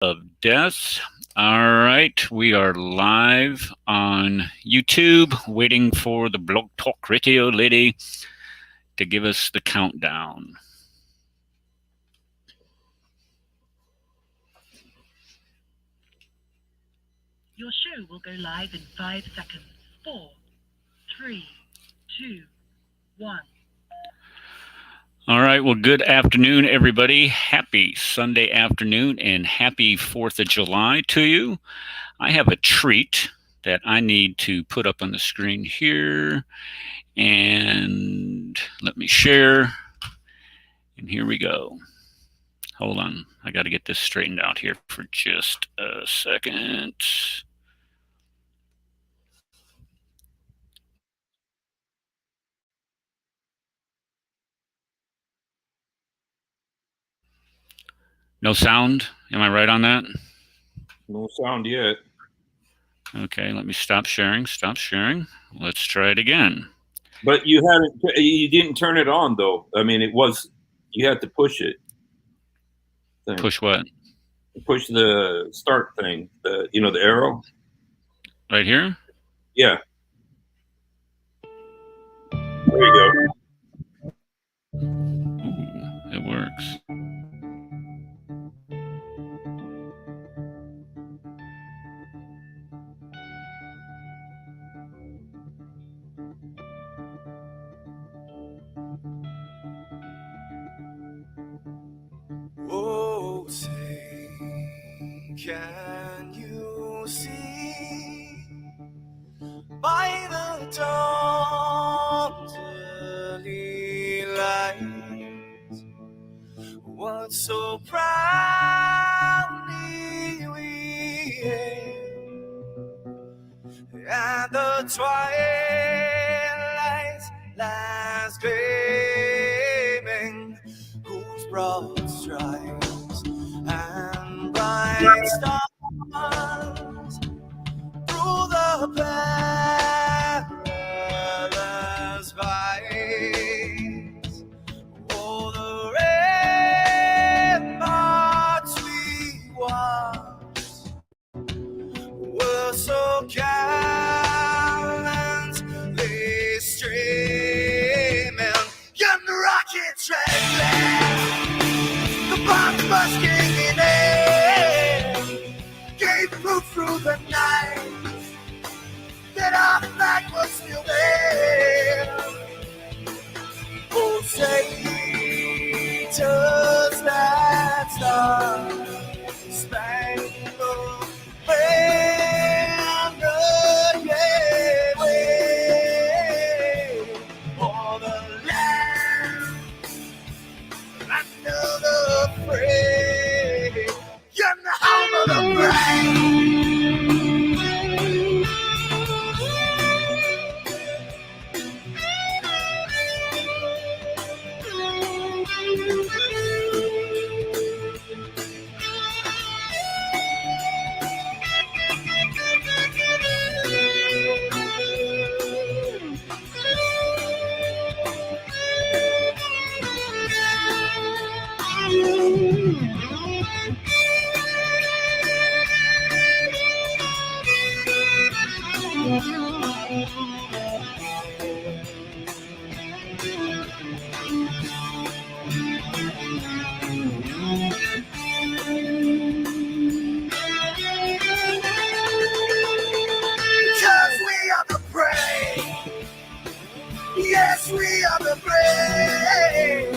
of death. All right, we are live on YouTube, waiting for the Blog Talk Radio lady to give us the countdown. Your show will go live in 5 seconds. 4, 3, 2, 1. All right, well, good afternoon, everybody. Happy Sunday afternoon and happy 4th of July to you. I have a treat that I need to put up on the screen here. And let me share. And here we go. Hold on. I got to get this straightened out here for just a second. No sound? Am I right on that? No sound yet. Okay, let me stop sharing. Stop sharing. Let's try it again. But you didn't turn it on though. I mean, you had to push it. Push what? Push the start thing. The arrow. Right here? Yeah. There you go. Ooh, it works. Oh, say, can you see by the dawn's early light what so proudly we hailed at the twilight's last gleaming, whose broad stripes and bright stars through the perilous fights, oh, the ramparts we watched were so gallantly streaming, young rocket trembling, the bombs bursting in air, gave proof through the night that our flag was still there. Oh, say, does that star-spangled banner yet wave for the land under the free, young home of the brave. Because we are the brave. Yes, we are the brave.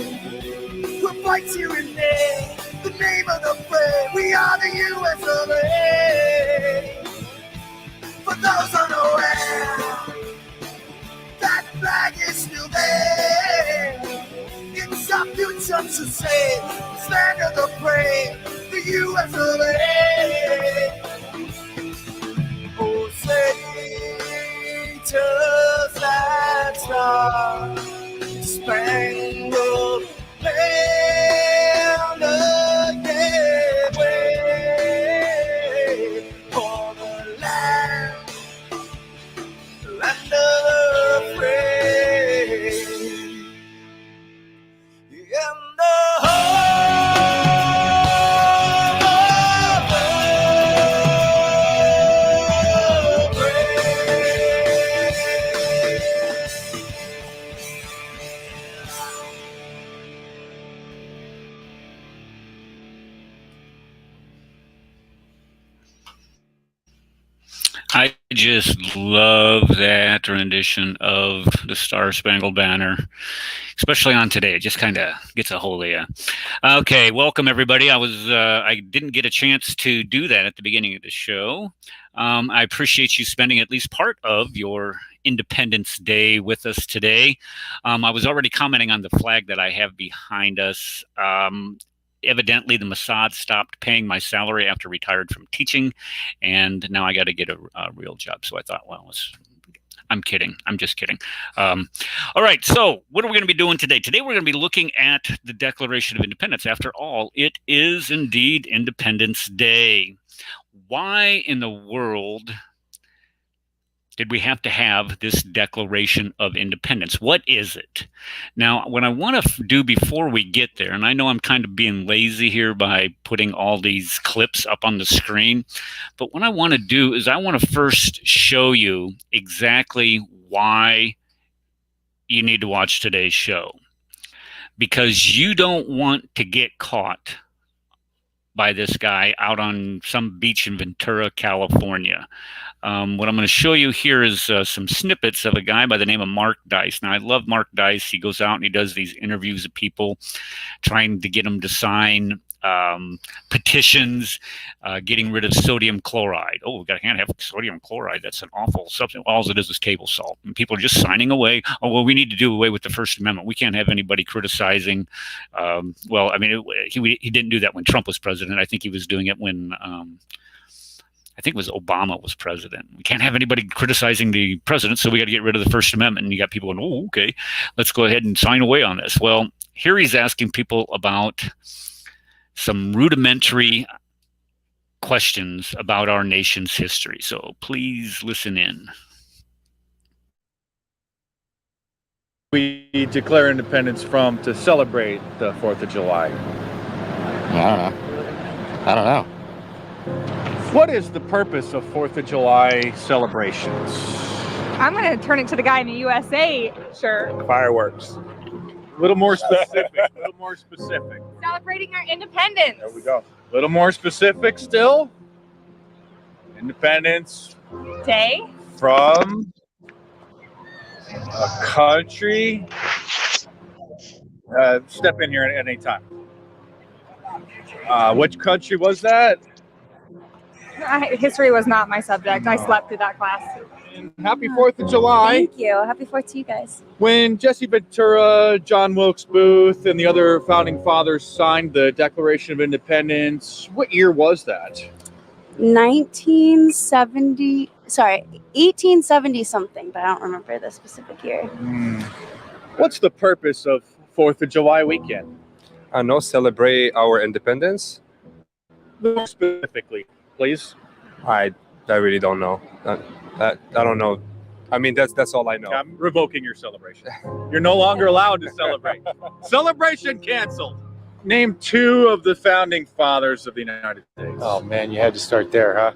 We'll fight you in the name of the brave. We are the U.S. of A. For those unaware, that flag is still there. It's our future to save. Stand of the brave, the U.S. of A. Oh, say, does that star-spangled banner yet wave for the land of the free, in the home of I just love that rendition of the Star Spangled Banner, especially on today. It just kind of gets a hold of you. Okay, welcome everybody. I didn't get a chance to do that at the beginning of the show. I appreciate you spending at least part of your Independence Day with us today. I was already commenting on the flag that I have behind us. Evidently, the Mossad stopped paying my salary after retired from teaching, and now I got to get a real job. So I thought, well, I'm kidding. I'm just kidding. All right. So what are we going to be doing today? Today, we're going to be looking at the Declaration of Independence. After all, it is indeed Independence Day. Why in the world did we have to have this Declaration of Independence? What is it? Now, what I want to do before we get there, and I know I'm kind of being lazy here by putting all these clips up on the screen, but what I want to do is I want to first show you exactly why you need to watch today's show. Because you don't want to get caught by this guy out on some beach in Ventura, California. What I'm going to show you here is some snippets of a guy by the name of Mark Dice. Now, I love Mark Dice. He goes out and he does these interviews of people trying to get them to sign petitions, getting rid of sodium chloride. Oh, we can't have sodium chloride. That's an awful substance. All it is table salt. And people are just signing away. Oh, well, we need to do away with the First Amendment. We can't have anybody criticizing. Well, I mean, he didn't do that when Trump was president. I think he was doing it when I think it was Obama was president. We can't have anybody criticizing the president, so we got to get rid of the First Amendment. And you got people going, oh, okay, let's go ahead and sign away on this. Well, here he's asking people about some rudimentary questions about our nation's history. So please listen in. We declare independence from to celebrate the 4th of July? I don't know. What is the purpose of 4th of July celebrations? I'm going to turn it to the guy in the USA shirt. Fireworks. A little more specific. A little more specific. Celebrating our independence. There we go. A little more specific still. Independence Day. from a country. Step in here at any time. Which country was that? History was not my subject. I slept through that class. Happy 4th of July. Thank you. Happy 4th to you guys. When Jesse Ventura, John Wilkes Booth, and the other founding fathers signed the Declaration of Independence, what year was that? 1870 something, but I don't remember the specific year. What's the purpose of 4th of July weekend? No, celebrate our independence. More specifically, please. I really don't know. I don't know. I mean, that's all I know. I'm revoking your celebration. You're no longer allowed to celebrate. Celebration canceled. Name 2 of the founding fathers of the United States. Oh man, you had to start there, huh?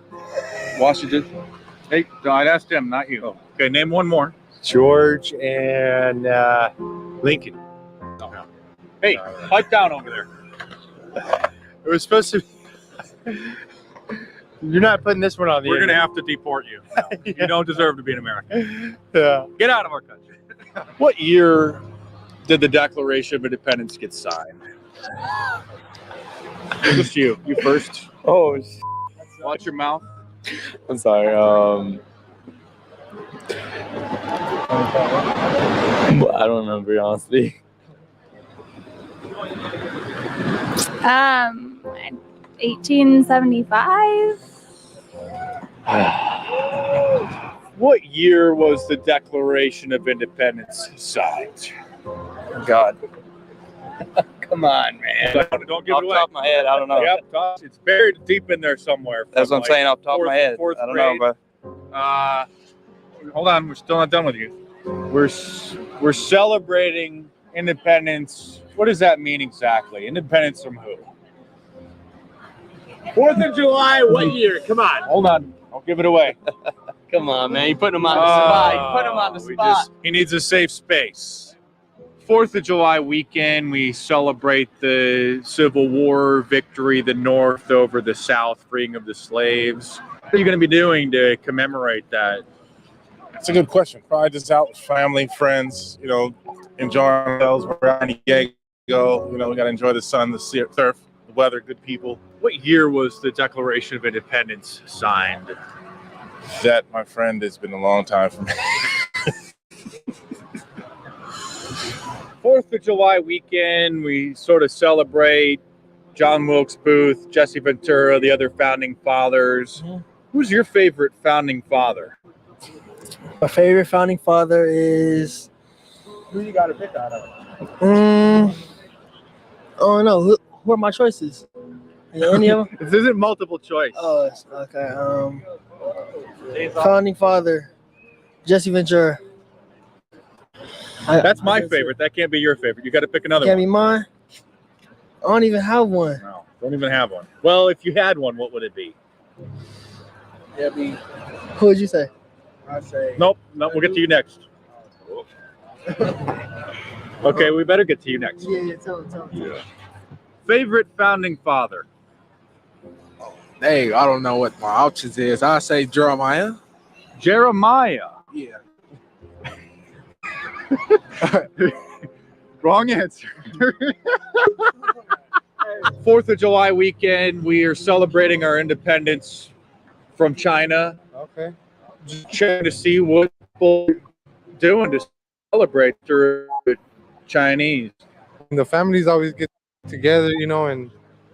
Washington. Hey, I asked him, not you. Okay, name 1 more. George and Lincoln. Hey, pipe down over there. It was supposed to be. You're not putting this one on the We're going to internet. have to deport you. You don't deserve to be an American. Yeah. Get out of our country. What year did the Declaration of Independence get signed? Just you. You first. Oh, Watch your mouth. I'm sorry. I don't remember, honestly. 1875. What year was the Declaration of Independence signed? God. Come on, man. Don't give Off it the away. top of my head, I don't know. Yep, it's buried deep in there somewhere. That's what I'm saying, off the top of my head. Fourth I don't grade. know, Hold on, we're still not done with you. We're celebrating independence. What does that mean exactly? Independence from who? 4th of July, what year? Come on. Hold on, I'll give it away. Come on, man. You put him on the spot. You put him on the spot. He needs a safe space. 4th of July weekend, we celebrate the Civil War victory, the North over the South, freeing of the slaves. What are you going to be doing to commemorate that? It's a good question. Probably just out with family, friends, enjoying ourselves. We're out in Diego. We got to enjoy the sun, the surf, the weather, good people. What year was the Declaration of Independence signed? That, my friend, has been a long time for me. 4th of July weekend, we sort of celebrate John Wilkes Booth, Jesse Ventura, the other founding fathers. Mm-hmm. Who's your favorite founding father? My favorite founding father is... Who you got to pick out of? Oh, no. Who are my choices? Any of them? This isn't multiple choice. Oh, okay. Founding father, Jesse Ventura. That's my favorite. That can't be your favorite. You got to pick another one. Can't be mine? I don't even have one. No, don't even have one. Well, if you had one, what would it be? Who would you say? I'd say... Nope, we'll get to you next. Okay, we better get to you next. Yeah, tell me. Favorite founding father? Hey, I don't know what my options is. I say Jeremiah. Jeremiah. Yeah. Wrong answer. 4th of July weekend, we are celebrating our independence from China. Okay. Just checking to see what people are doing to celebrate through the Chinese. The families always get together, and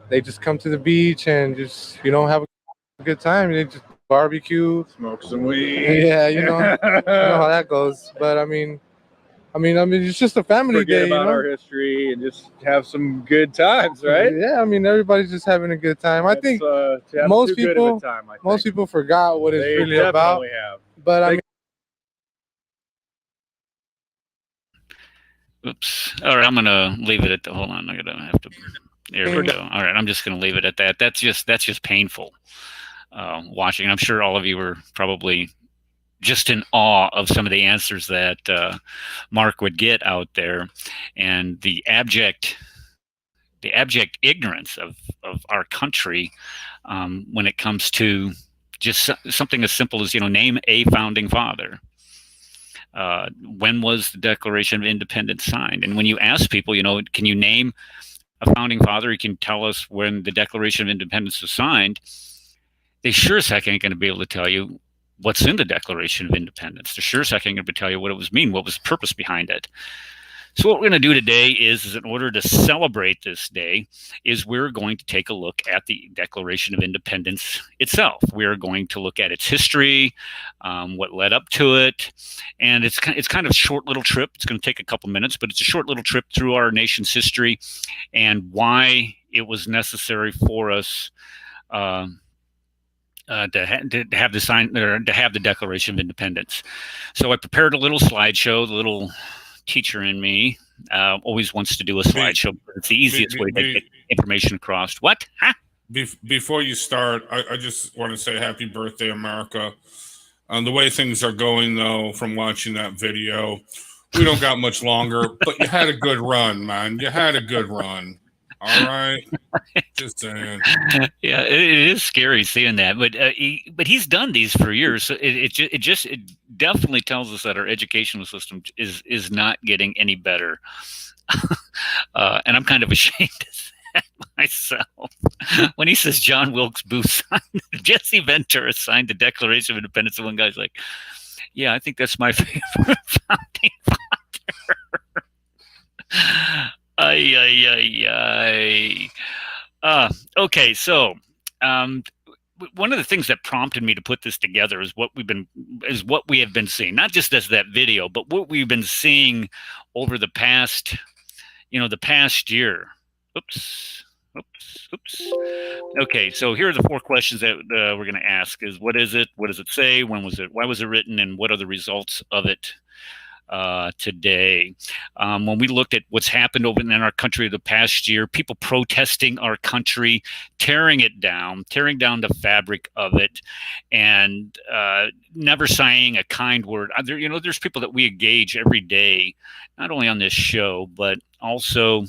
they just come to the beach and just, have a good time. They just barbecue, smoke some weed. Yeah, you know how that goes. But I mean, it's just a family Forget day. about our history and just have some good times, right? Yeah, everybody's just having a good time. I think most people forgot what it's really about. Have. But Oops. All right, I'm gonna leave it at the. Hold on, I'm gonna have to. There we go. All right, I'm just gonna leave it at that. That's just painful. Watching, I'm sure all of you were probably just in awe of some of the answers that Mark would get out there, and the abject ignorance of our country when it comes to just something as simple as name a founding father. When was the Declaration of Independence signed? And when you ask people, can you name a founding father? You can tell us when the Declaration of Independence was signed. They sure as heck ain't going to be able to tell you what's in the Declaration of Independence. They're sure as heck ain't going to tell you what it was mean, what was the purpose behind it. So what we're going to do today is in order to celebrate this day, is we're going to take a look at the Declaration of Independence itself. We're going to look at its history, what led up to it, and it's kind of a short little trip. It's going to take a couple minutes, but it's a short little trip through our nation's history and why it was necessary for us to have the Declaration of Independence. So I prepared a little slideshow. The little teacher in me always wants to do a slideshow. It's the easiest way to get information across. What? Huh? Before you start, I just want to say happy birthday, America. The way things are going, though, from watching that video, we don't got much longer, but you had a good run, man. You had a good run. All right. Just saying. Yeah, it is scary seeing that, but he's done these for years. So it definitely tells us that our educational system is not getting any better, and I'm kind of ashamed of that myself. When he says John Wilkes Booth signed, Jesse Ventura signed the Declaration of Independence, and one guy's like, "Yeah, I think that's my favorite founding father." Okay, so one of the things that prompted me to put this together is what we have been seeing, not just as that video, but what we've been seeing over the past year. Oops. Okay, so here are the 4 questions that we're going to ask: is what is it? What does it say? When was it? Why was it written? And what are the results of it today? When we looked at what's happened over in our country the past year, people protesting our country, tearing down the fabric of it, and never saying a kind word. There's people that we engage every day, not only on this show, but also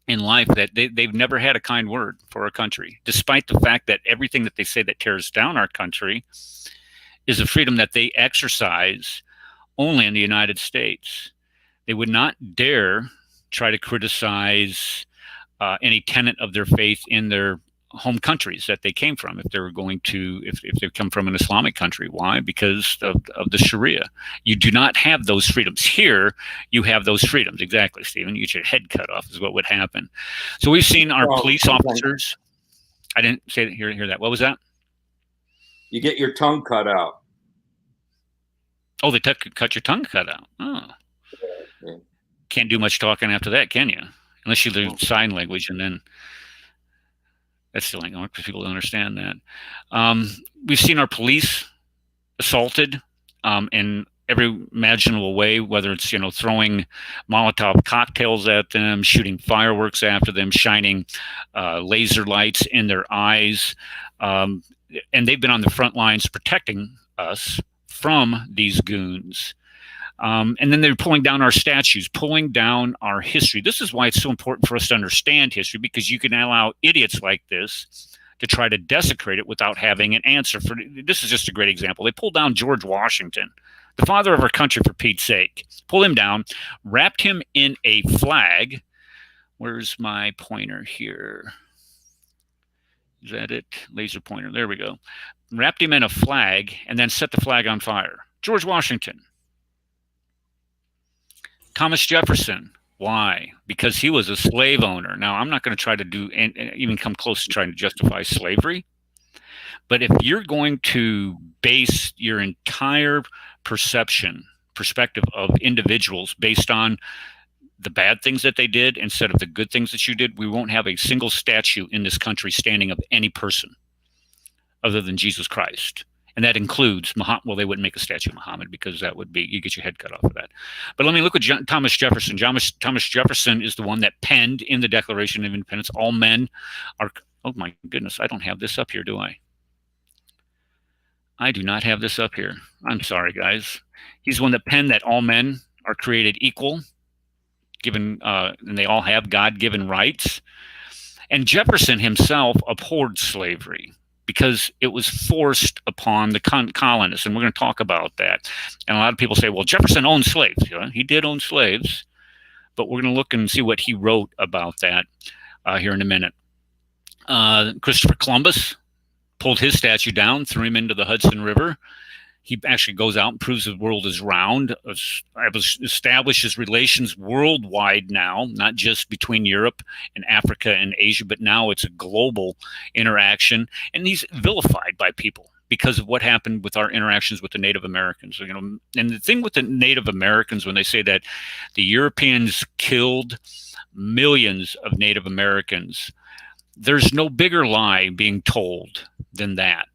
in life that they've never had a kind word for our country, despite the fact that everything that they say that tears down our country is a freedom that they exercise only in the United States. They would not dare try to criticize any tenet of their faith in their home countries that they came from if they were going to if they come from an Islamic country. Why? Because of the Sharia. You do not have those freedoms. Here you have those freedoms. Exactly, Stephen. You get your head cut off is what would happen. So we've seen our police officers. I didn't say that, hear that. What was that? You get your tongue cut out. Oh, they cut your tongue cut out. Oh. Yeah. Can't do much talking after that, can you? Unless you learn sign language, and then that's still ain't going because people don't understand that. We've seen our police assaulted in every imaginable way, whether it's throwing Molotov cocktails at them, shooting fireworks after them, shining laser lights in their eyes, and they've been on the front lines protecting us from these goons. And then they're pulling down our statues, pulling down our history. This is why it's so important for us to understand history, because you can allow idiots like this to try to desecrate it without having an answer. This is just a great example. They pulled down George Washington, the father of our country, for Pete's sake. Pulled him down, wrapped him in a flag. Where's my pointer here? Is that it? Laser pointer. There we go. Wrapped him in a flag and then set the flag on fire. George Washington. Thomas Jefferson. Why? Because he was a slave owner. Now, I'm not going to try to do and even come close to trying to justify slavery. But if you're going to base your entire perspective of individuals based on the bad things that they did instead of the good things that you did, we won't have a single statue in this country standing of any person other than Jesus Christ. And that includes Muhammad. Well, they wouldn't make a statue of Muhammad because that would be, you get your head cut off of that. But let me look at Thomas Jefferson. Thomas Jefferson is the one that penned in the Declaration of Independence, all men are, oh my goodness, I don't have this up here, do I? I do not have this up here. I'm sorry, guys. He's the one that penned that all men are created equal, given, and they all have God-given rights. And Jefferson himself abhorred slavery, because it was forced upon the colonists, and we're going to talk about that. And a lot of people say, well, Jefferson owned slaves. Yeah, he did own slaves, but we're going to look and see what he wrote about that here in a minute. Christopher Columbus pulled his statue down, threw him into the Hudson River. He actually goes out and proves the world is round, establishes relations worldwide now, not just between Europe and Africa and Asia, but now it's a global interaction. And he's vilified by people because of what happened with our interactions with the Native Americans. And the thing with the Native Americans, when they say that the Europeans killed millions of Native Americans, there's no bigger lie being told than that.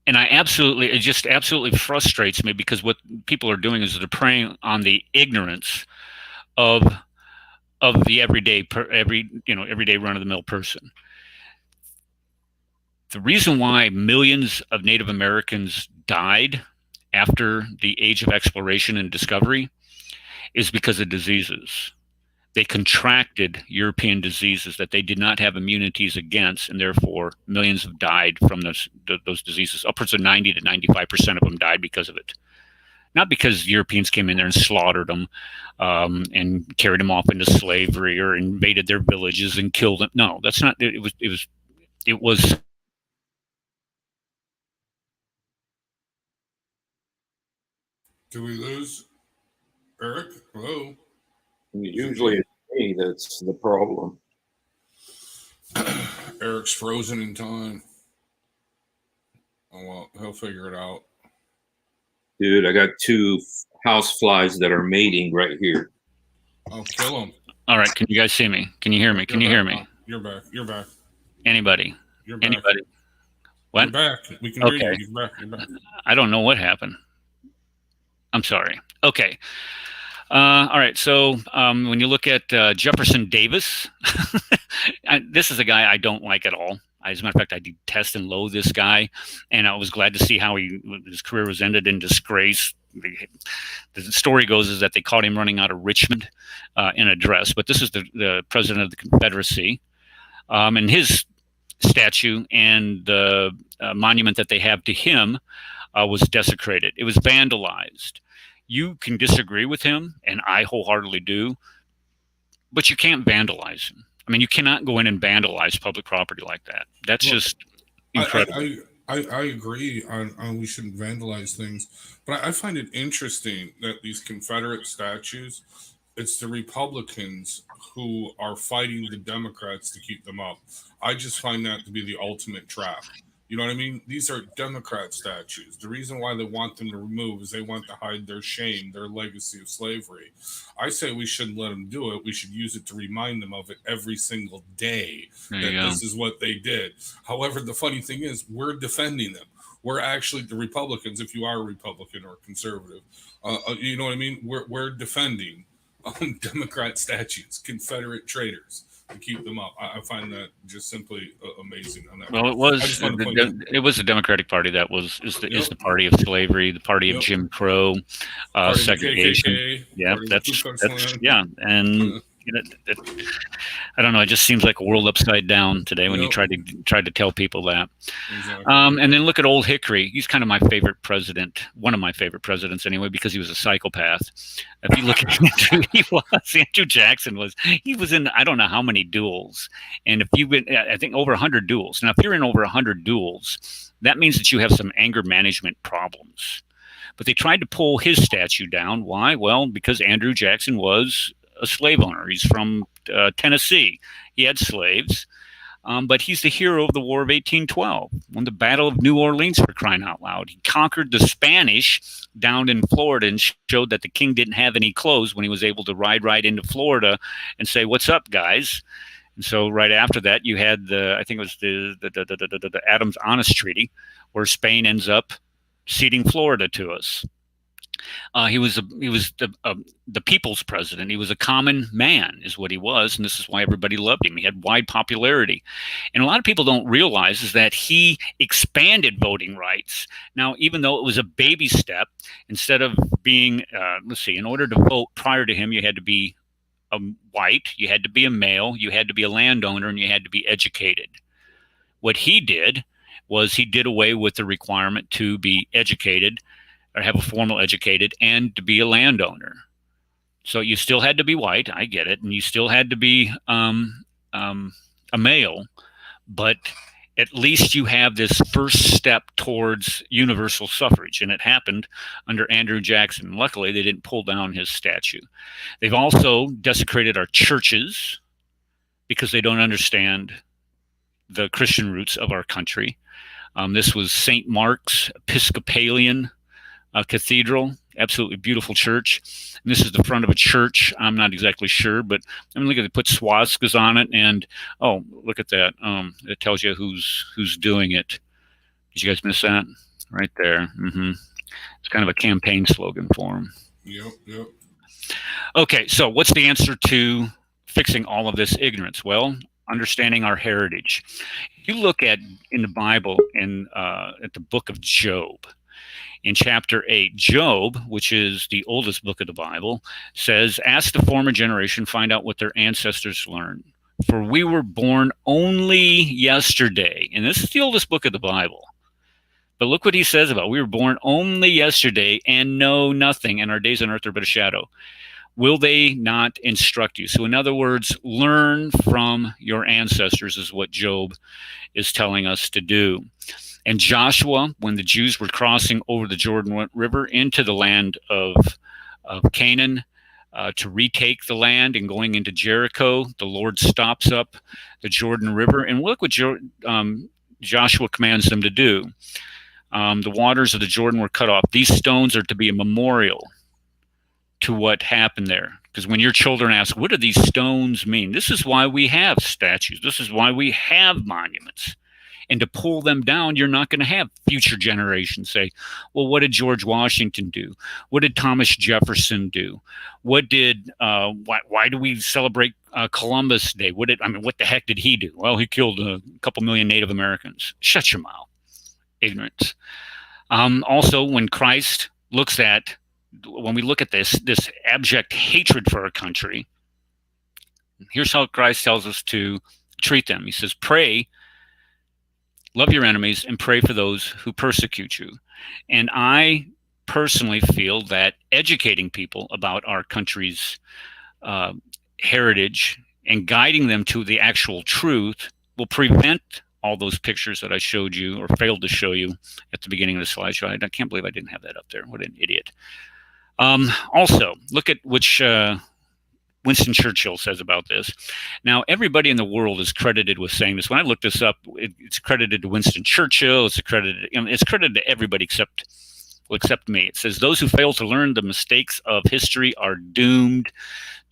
And it just absolutely frustrates me, because what people are doing is they're preying on the ignorance of the everyday run-of-the-mill person. The reason why millions of Native Americans died after the age of exploration and discovery is because of diseases. They contracted European diseases that they did not have immunities against, and therefore millions have died from those diseases. Upwards of 90 to 95% of them died because of it. Not because Europeans came in there and slaughtered them and carried them off into slavery or invaded their villages and killed them. No, that's not. It was. Do we lose Eric? Hello. Usually it's me that's the problem. Eric's frozen in time. Oh, well, he'll figure it out. Dude, I got 2 house flies that are mating right here. I'll kill them. All right, can you guys see me? Can you hear me? Can you hear me? You're back. You're back. Anybody? You're back. Anybody? What? You're back. We can hear you. You're back. You're back. I don't know what happened. I'm sorry. Okay. All right. So when you look at Jefferson Davis, this is a guy I don't like at all. As a matter of fact, I detest and loathe this guy, and I was glad to see how his career was ended in disgrace. The story goes is that they caught him running out of Richmond in a dress, but this is the president of the Confederacy, and his statue and the monument that they have to him was desecrated. It was vandalized. You can disagree with him, and I wholeheartedly do, but you can't vandalize him. I mean, you cannot go in and vandalize public property like that. That's just incredible. I agree on we shouldn't vandalize things, but I find it interesting that these Confederate statues, it's the Republicans who are fighting the Democrats to keep them up. I just find that to be the ultimate trap. You know what I mean? These are Democrat statues. The reason why they want them to remove is they want to hide their shame, their legacy of slavery. I say we shouldn't let them do it. We should use it to remind them of it every single day that this is what they did. However, the funny thing is we're defending them. We're actually the Republicans, if you are a Republican or a conservative. You know what I mean? We're defending Democrat statues, Confederate traitors, to keep them up. I find that just simply amazing. On that well, it was the Democratic Party that is the party of slavery, the party of Jim Crow, segregation. KKK, that's and. I don't know. It just seems like a world upside down today when you try to tell people that. Exactly. And then look at Old Hickory. He's kind of my favorite president, one of my favorite presidents anyway, because he was a psychopath. If you look at Andrew Jackson was in I don't know how many duels, and if you've been, I think over 100 duels. Now, if you're in over 100 duels, that means that you have some anger management problems. But they tried to pull his statue down. Why? Well, because Andrew Jackson was a slave owner. He's from Tennessee. He had slaves, but he's the hero of the War of 1812, won the Battle of New Orleans, for crying out loud. He conquered the Spanish down in Florida and showed that the king didn't have any clothes when he was able to ride right into Florida and say, "What's up, guys?" And so right after that, you had I think it was the Adams Honest Treaty, where Spain ends up ceding Florida to us. He was the people's president. He was a common man, is what he was, and this is why everybody loved him. He had wide popularity, and a lot of people don't realize is that he expanded voting rights. Now, even though it was a baby step, instead of being, in order to vote prior to him, you had to be white, you had to be a male, you had to be a landowner, and you had to be educated. What he did was he did away with the requirement to be educated or have a formal educated and to be a landowner. So you still had to be white, I get it, and you still had to be a male, but at least you have this first step towards universal suffrage, and it happened under Andrew Jackson. Luckily, they didn't pull down his statue. They've also desecrated our churches because they don't understand the Christian roots of our country. This was St. Mark's Episcopalian Cathedral, absolutely beautiful church. And this is the front of a church. I'm not exactly sure, but I mean, look at they put swastikas on it, and oh, look at that. It tells you who's doing it. Did you guys miss that? Right there. It's kind of a campaign slogan for them. Yep. Okay, so what's the answer to fixing all of this ignorance? Well, understanding our heritage. If you look at in the Bible at the book of Job. In chapter 8, Job, which is the oldest book of the Bible, says, "Ask the former generation, find out what their ancestors learned. For we were born only yesterday." And this is the oldest book of the Bible. But look what he says about, "We were born only yesterday and know nothing, and our days on earth are but a shadow. Will they not instruct you?" So in other words, learn from your ancestors is what Job is telling us to do. And Joshua, when the Jews were crossing over the Jordan River into the land of Canaan to retake the land and going into Jericho, the Lord stops up the Jordan River. And look what Joshua commands them to do. The waters of the Jordan were cut off. These stones are to be a memorial to what happened there. Because when your children ask, what do these stones mean? This is why we have statues. This is why we have monuments. And to pull them down, you're not going to have future generations say, well, what did George Washington do? What did Thomas Jefferson do? What did, why do we celebrate Columbus Day? What the heck did he do? Well, he killed a couple million Native Americans. Shut your mouth. Ignorance. Also, when we look at this abject hatred for our country, here's how Christ tells us to treat them. He says, pray, love your enemies, and pray for those who persecute you. And I personally feel that educating people about our country's heritage and guiding them to the actual truth will prevent all those pictures that I showed you or failed to show you at the beginning of the slideshow. I can't believe I didn't have that up there. What an idiot. Also, look at which Winston Churchill says about this. Now, everybody in the world is credited with saying this. When I looked this up, it's credited to Winston Churchill. It's credited to everybody except me. It says, those who fail to learn the mistakes of history are doomed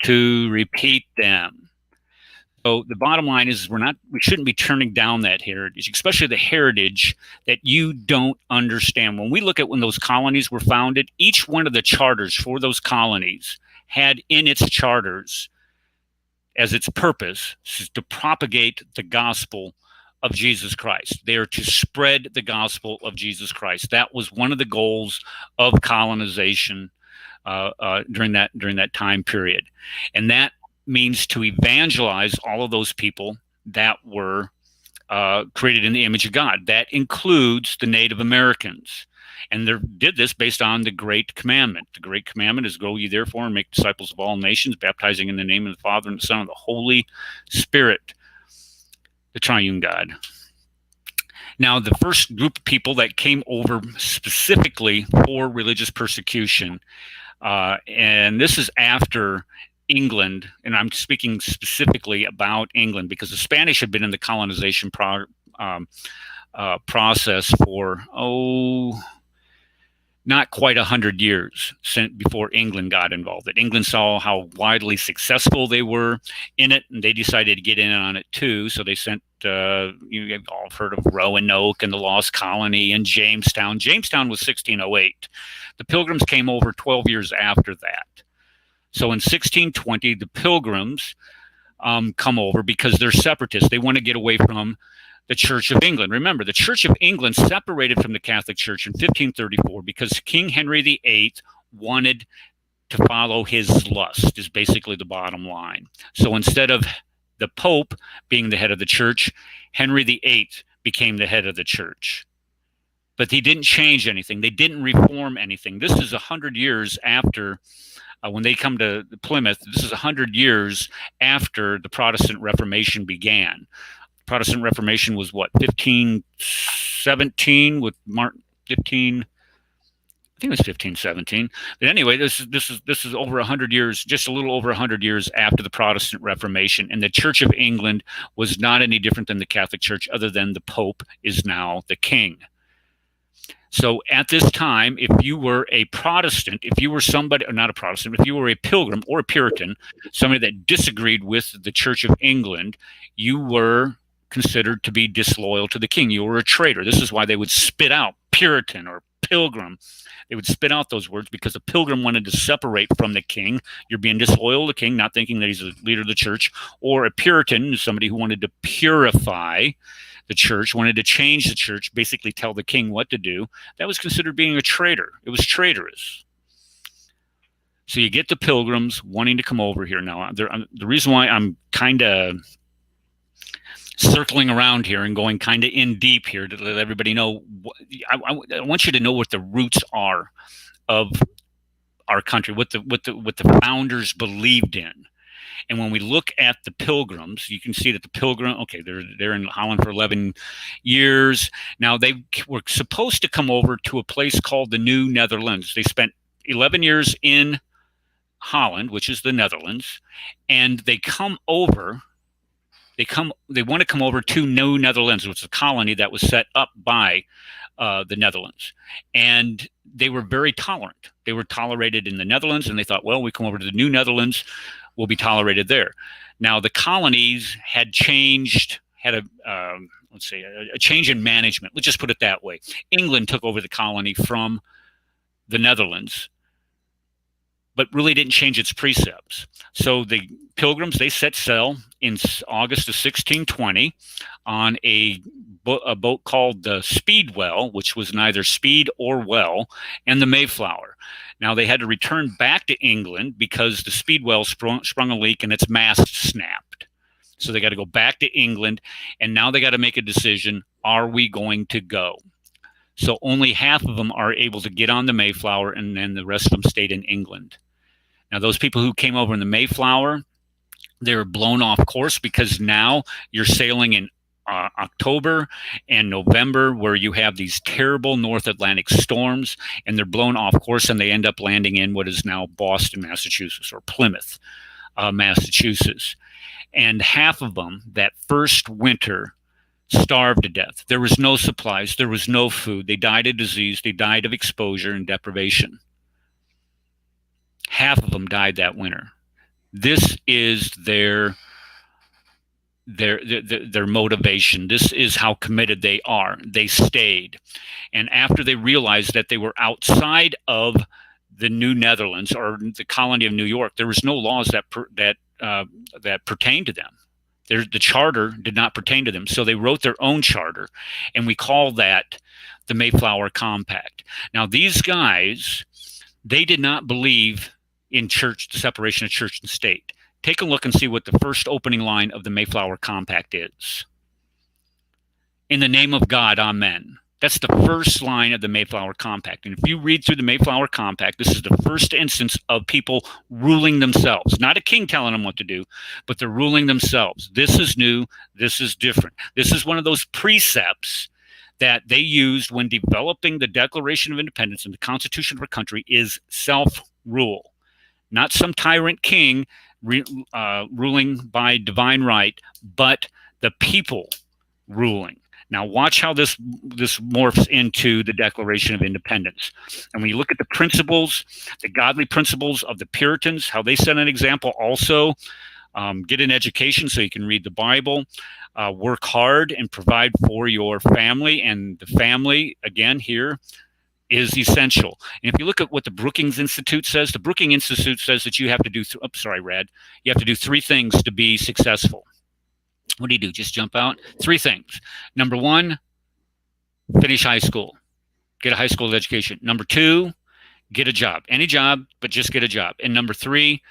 to repeat them. So the bottom line is we shouldn't be turning down that heritage, especially the heritage that you don't understand. When we look at when those colonies were founded, each one of the charters for those colonies had in its charters as its purpose to propagate the gospel of Jesus Christ. They are to spread the gospel of Jesus Christ. That was one of the goals of colonization during that time period. And that means to evangelize all of those people that were created in the image of God. That includes the Native Americans. And they did this based on the Great Commandment. The Great Commandment is, go ye therefore and make disciples of all nations, baptizing in the name of the Father and the Son and the Holy Spirit, the triune God. Now, the first group of people that came over specifically for religious persecution, and this is after England, and I'm speaking specifically about England because the Spanish had been in the colonization process for, not quite 100 years before England got involved. That England saw how widely successful they were in it, and they decided to get in on it too. So they sent, you've all heard of Roanoke and the Lost Colony and Jamestown. Jamestown was 1608. The Pilgrims came over 12 years after that. So in 1620, the Pilgrims come over because they're separatists. They want to get away from the Church of England. Remember, the Church of England separated from the Catholic Church in 1534 because King Henry VIII wanted to follow his lust, is basically the bottom line. So instead of the Pope being the head of the church, Henry VIII became the head of the church. But he didn't change anything. They didn't reform anything. This is 100 years after, when they come to Plymouth, this is 100 years after the Protestant Reformation began. Protestant Reformation was what, 1517 with Martin, I think it was 1517. But anyway, this is over 100 years, just a little over 100 years after the Protestant Reformation, and the Church of England was not any different than the Catholic Church, other than the Pope is now the king. So at this time, if you were a Protestant, if you were somebody, or not a Protestant, if you were a Pilgrim or a Puritan, somebody that disagreed with the Church of England, you were considered to be disloyal to the king. You were a traitor. This is why they would spit out Puritan or Pilgrim. They would spit out those words because a Pilgrim wanted to separate from the king. You're being disloyal to the king, not thinking that he's the leader of the church. Or a Puritan is somebody who wanted to purify the church, wanted to change the church, basically tell the king what to do. That was considered being a traitor. It was traitorous. So you get the Pilgrims wanting to come over here. Now, the reason why I'm kind of circling around here and going kind of in deep here to let everybody know, I want you to know what the roots are of our country, what the founders believed in. And when we look at the Pilgrims, you can see that the Pilgrim, okay, they're in Holland for 11 years. Now, they were supposed to come over to a place called the New Netherlands. They spent 11 years in Holland, which is the Netherlands, and they come over. They want to come over to New Netherlands, which is a colony that was set up by the Netherlands. And they were very tolerant. They were tolerated in the Netherlands, and they thought, well, we come over to the New Netherlands, we'll be tolerated there. Now, the colonies had changed had a let's say a change in management. Let's just put it that way. England took over the colony from the Netherlands, but really didn't change its precepts. So the Pilgrims, they set sail in August of 1620 on a boat called the Speedwell, which was neither speed or well, and the Mayflower. Now they had to return back to England because the Speedwell sprung a leak and its mast snapped. So they got to go back to England, and now they got to make a decision, are we going to go? So only half of them are able to get on the Mayflower, and then the rest of them stayed in England. Now, those people who came over in the Mayflower, they were blown off course because now you're sailing in October and November, where you have these terrible North Atlantic storms, and they're blown off course, and they end up landing in what is now Boston, Massachusetts, or Plymouth, Massachusetts. And half of them, that first winter, starved to death. There was no supplies. There was no food. They died of disease. They died of exposure and deprivation. Half of them died that winter. This is their motivation. This is how committed they are. They stayed. And after they realized that they were outside of the New Netherlands or the colony of New York, there was no laws that pertained to them. The charter did not pertain to them. So they wrote their own charter, and we call that the Mayflower Compact. Now, these guys, they did not believe in church, the separation of church and state. Take a look and see what the first opening line of the Mayflower Compact is. In the name of God, amen. That's the first line of the Mayflower Compact. And if you read through the Mayflower Compact, this is the first instance of people ruling themselves. Not a king telling them what to do, but they're ruling themselves. This is new. This is different. This is one of those precepts that they used when developing the Declaration of Independence and the Constitution of our country is self-rule. Not some tyrant king ruling by divine right, but the people ruling. Now watch how this morphs into the Declaration of Independence. And when you look at the principles, the godly principles of the Puritans, how they set an example also, get an education so you can read the Bible, work hard and provide for your family. And the family, again, here is essential. And if you look at what the Brookings Institute says, the Brookings Institute says that you have to do, you have to do 3 things to be successful. What do you do? Just jump out? 3 things. Number 1, finish high school. Get a high school education. Number 2, get a job. Any job, but just get a job. And number 3,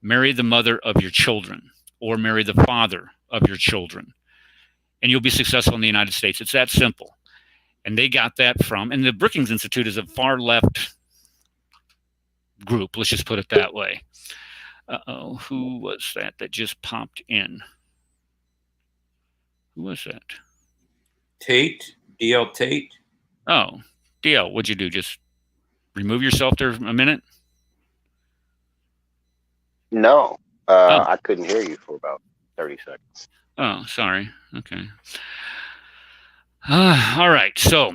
marry the mother of your children or marry the father of your children. And you'll be successful in the United States. It's that simple. And they got that from, and the Brookings Institute is a far left group. Let's just put it that way. Uh-oh, who was that just popped in? Who was that? Tate, DL Tate. Oh, DL, what'd you do? Just remove yourself there a minute? No, I couldn't hear you for about 30 seconds. Oh, sorry. Okay. All right. So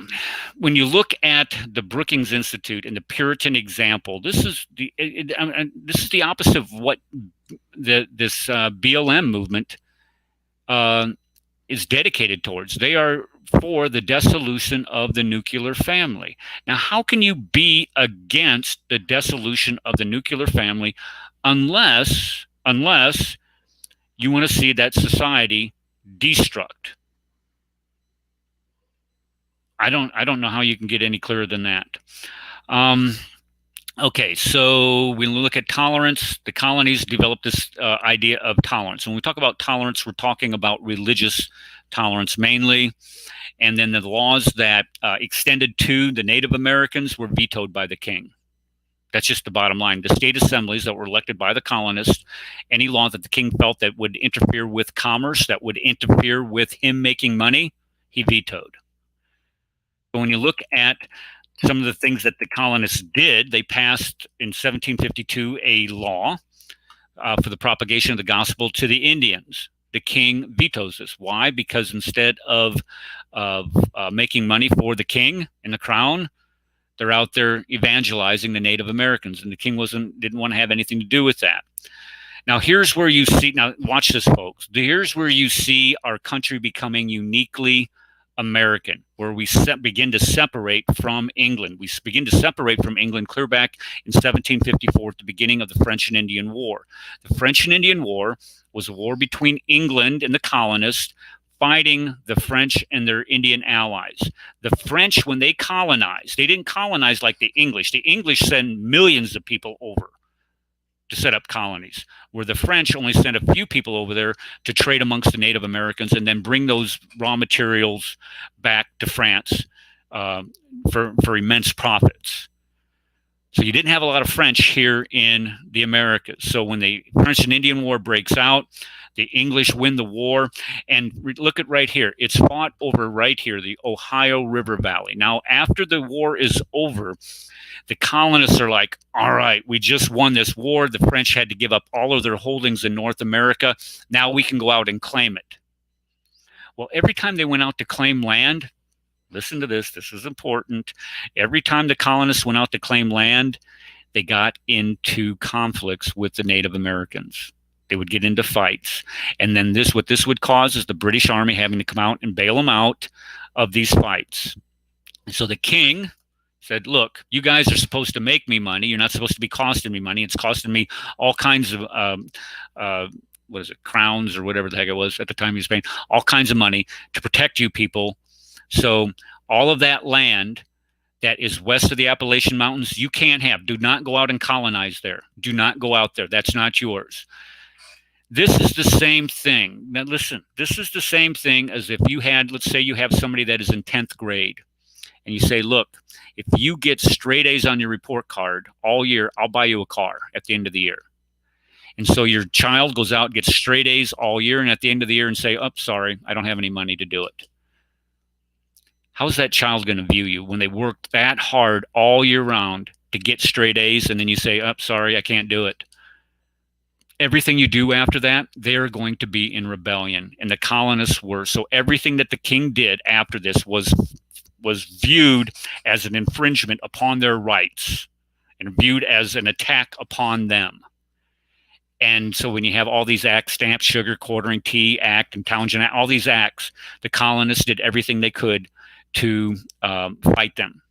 when you look at the Brookings Institute and the Puritan example, this is the opposite of what this BLM movement is dedicated towards. They are for the dissolution of the nuclear family. Now, how can you be against the dissolution of the nuclear family unless you want to see that society destruct? I don't know how you can get any clearer than that. Okay, so when we look at tolerance, the colonies developed this idea of tolerance. When we talk about tolerance, we're talking about religious tolerance mainly. And then the laws that extended to the Native Americans were vetoed by the king. That's just the bottom line. The state assemblies that were elected by the colonists, any law that the king felt that would interfere with commerce, that would interfere with him making money, he vetoed. But when you look at some of the things that the colonists did, they passed in 1752 a law for the propagation of the gospel to the Indians. The king vetoes this. Why? Because instead of making money for the king and the crown, they're out there evangelizing the Native Americans, and the king didn't want to have anything to do with that. Now, here's where you see, now watch this, folks. Here's where you see our country becoming uniquely American, where we begin to separate from England. We begin to separate from England clear back in 1754 at the beginning of the French and Indian War. The French and Indian War was a war between England and the colonists fighting the French and their Indian allies. The French, when they colonized, they didn't colonize like the English. The English sent millions of people over to set up colonies, where the French only sent a few people over there to trade amongst the Native Americans and then bring those raw materials back to France for immense profits. So you didn't have a lot of French here in the Americas. So when the French and Indian War breaks out, the English win the war. And look at right here. It's fought over right here, the Ohio River Valley. Now, after the war is over, the colonists are like, all right, we just won this war. The French had to give up all of their holdings in North America. Now we can go out and claim it. Well, every time they went out to claim land, listen to this, this is important. Every time the colonists went out to claim land, they got into conflicts with the Native Americans. They would get into fights. And then what this would cause is the British Army having to come out and bail them out of these fights. And so the king said, look, you guys are supposed to make me money. You're not supposed to be costing me money. It's costing me all kinds of, what is it, crowns or whatever the heck it was at the time he was paying, all kinds of money to protect you people. So all of that land that is west of the Appalachian Mountains, you can't have. Do not go out and colonize there. Do not go out there. That's not yours. This is the same thing. Now listen, this is the same thing as if you had, let's say you have somebody that is in 10th grade and you say, look, if you get straight A's on your report card all year, I'll buy you a car at the end of the year. And so your child goes out, gets straight A's all year, and at the end of the year and say, oh, sorry, I don't have any money to do it. How's that child going to view you when they worked that hard all year round to get straight A's, and then you say, oh, sorry, I can't do it? Everything you do after that, they're going to be in rebellion, and the colonists were. So everything that the king did after this was viewed as an infringement upon their rights and viewed as an attack upon them. And so when you have all these acts, Stamp, Sugar, Quartering, Tea Act, and Townshend Act, all these acts, the colonists did everything they could to fight them.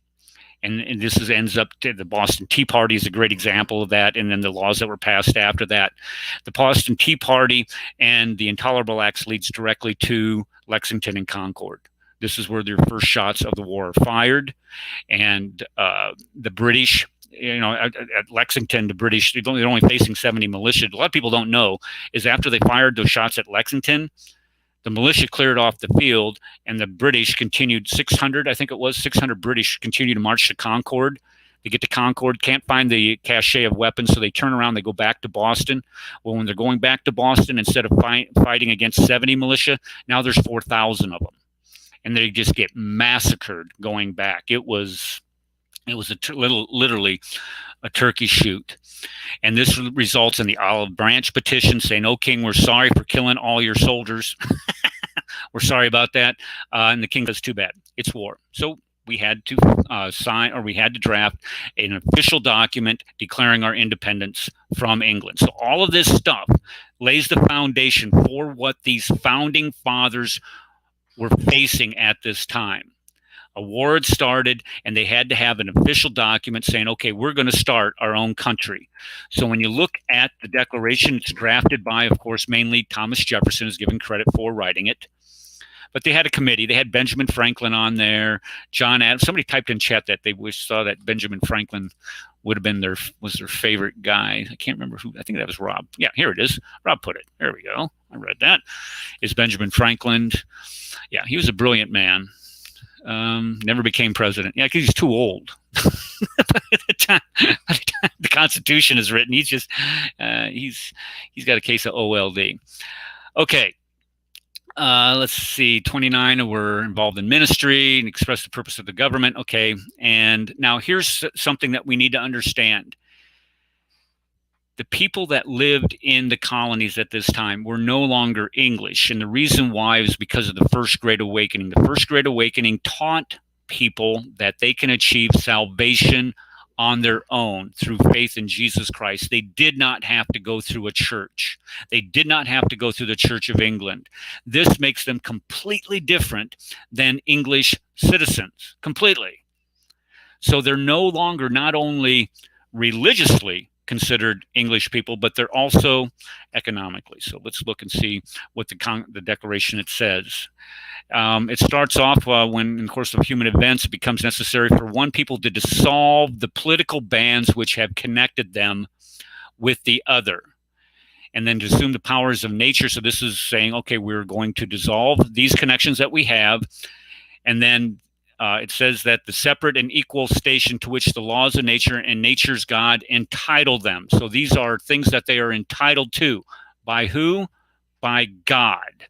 And this ends up to the Boston Tea Party is a great example of that. And then the laws that were passed after that. The Boston Tea Party and the Intolerable Acts leads directly to Lexington and Concord. This is where their first shots of the war are fired. And the British, you know, at Lexington, the British, they're only facing 70 militia. A lot of people don't know is after they fired those shots at Lexington, the militia cleared off the field, and the British continued 600, I think it was, 600 British continued to march to Concord. They get to Concord, can't find the cache of weapons, so they turn around, they go back to Boston. Well, when they're going back to Boston, instead of fighting against 70 militia, now there's 4,000 of them. And they just get massacred going back. It was literally a turkey shoot. And this results in the Olive Branch petition saying, "Oh, King, we're sorry for killing all your soldiers. We're sorry about that." And the king says, "Too bad. It's war." So we had to we had to draft an official document declaring our independence from England. So all of this stuff lays the foundation for what these founding fathers were facing at this time. A war had started, and they had to have an official document saying, okay, we're going to start our own country. So when you look at the Declaration, it's drafted by, of course, mainly Thomas Jefferson is given credit for writing it. But they had a committee. They had Benjamin Franklin on there, John Adams. Somebody typed in chat that they saw that Benjamin Franklin would have been was their favorite guy. I can't remember who. I think that was Rob. Yeah, here it is. Rob put it. There we go. I read that. Is Benjamin Franklin. Yeah, he was a brilliant man. Never became president. Yeah, because he's too old. By the time the Constitution is written, he's just he's got a case of OLD. Okay. Let's see. 29 were involved in ministry and expressed the purpose of the government. Okay. And now here's something that we need to understand. The people that lived in the colonies at this time were no longer English. And the reason why is because of the First Great Awakening. The First Great Awakening taught people that they can achieve salvation on their own through faith in Jesus Christ. They did not have to go through a church. They did not have to go through the Church of England. This makes them completely different than English citizens, completely. So they're no longer not only religiously considered English people, but they're also economically. So let's look and see what the Declaration it says. It starts off when, in the course of human events, it becomes necessary for one people to dissolve the political bands which have connected them with the other, and then to assume the powers of nature. So this is saying, okay, we're going to dissolve these connections that we have, and then it says that the separate and equal station to which the laws of nature and nature's God entitle them. So these are things that they are entitled to. By who? By God,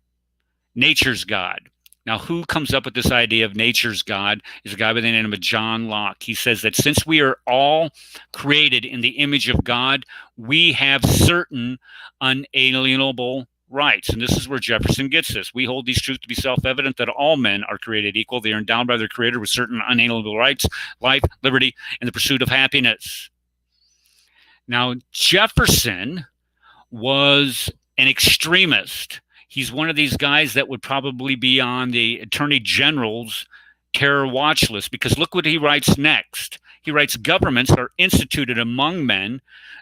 nature's God. Now, who comes up with this idea of nature's God is a guy by the name of John Locke. He says that since we are all created in the image of God, we have certain unalienable rights. And this is where Jefferson gets this. We hold these truths to be self-evident that all men are created equal. They are endowed by their Creator with certain unalienable rights, life, liberty, and the pursuit of happiness. Now, Jefferson was an extremist. He's one of these guys that would probably be on the Attorney General's terror watch list, because look what he writes next. He writes, governments are instituted among men,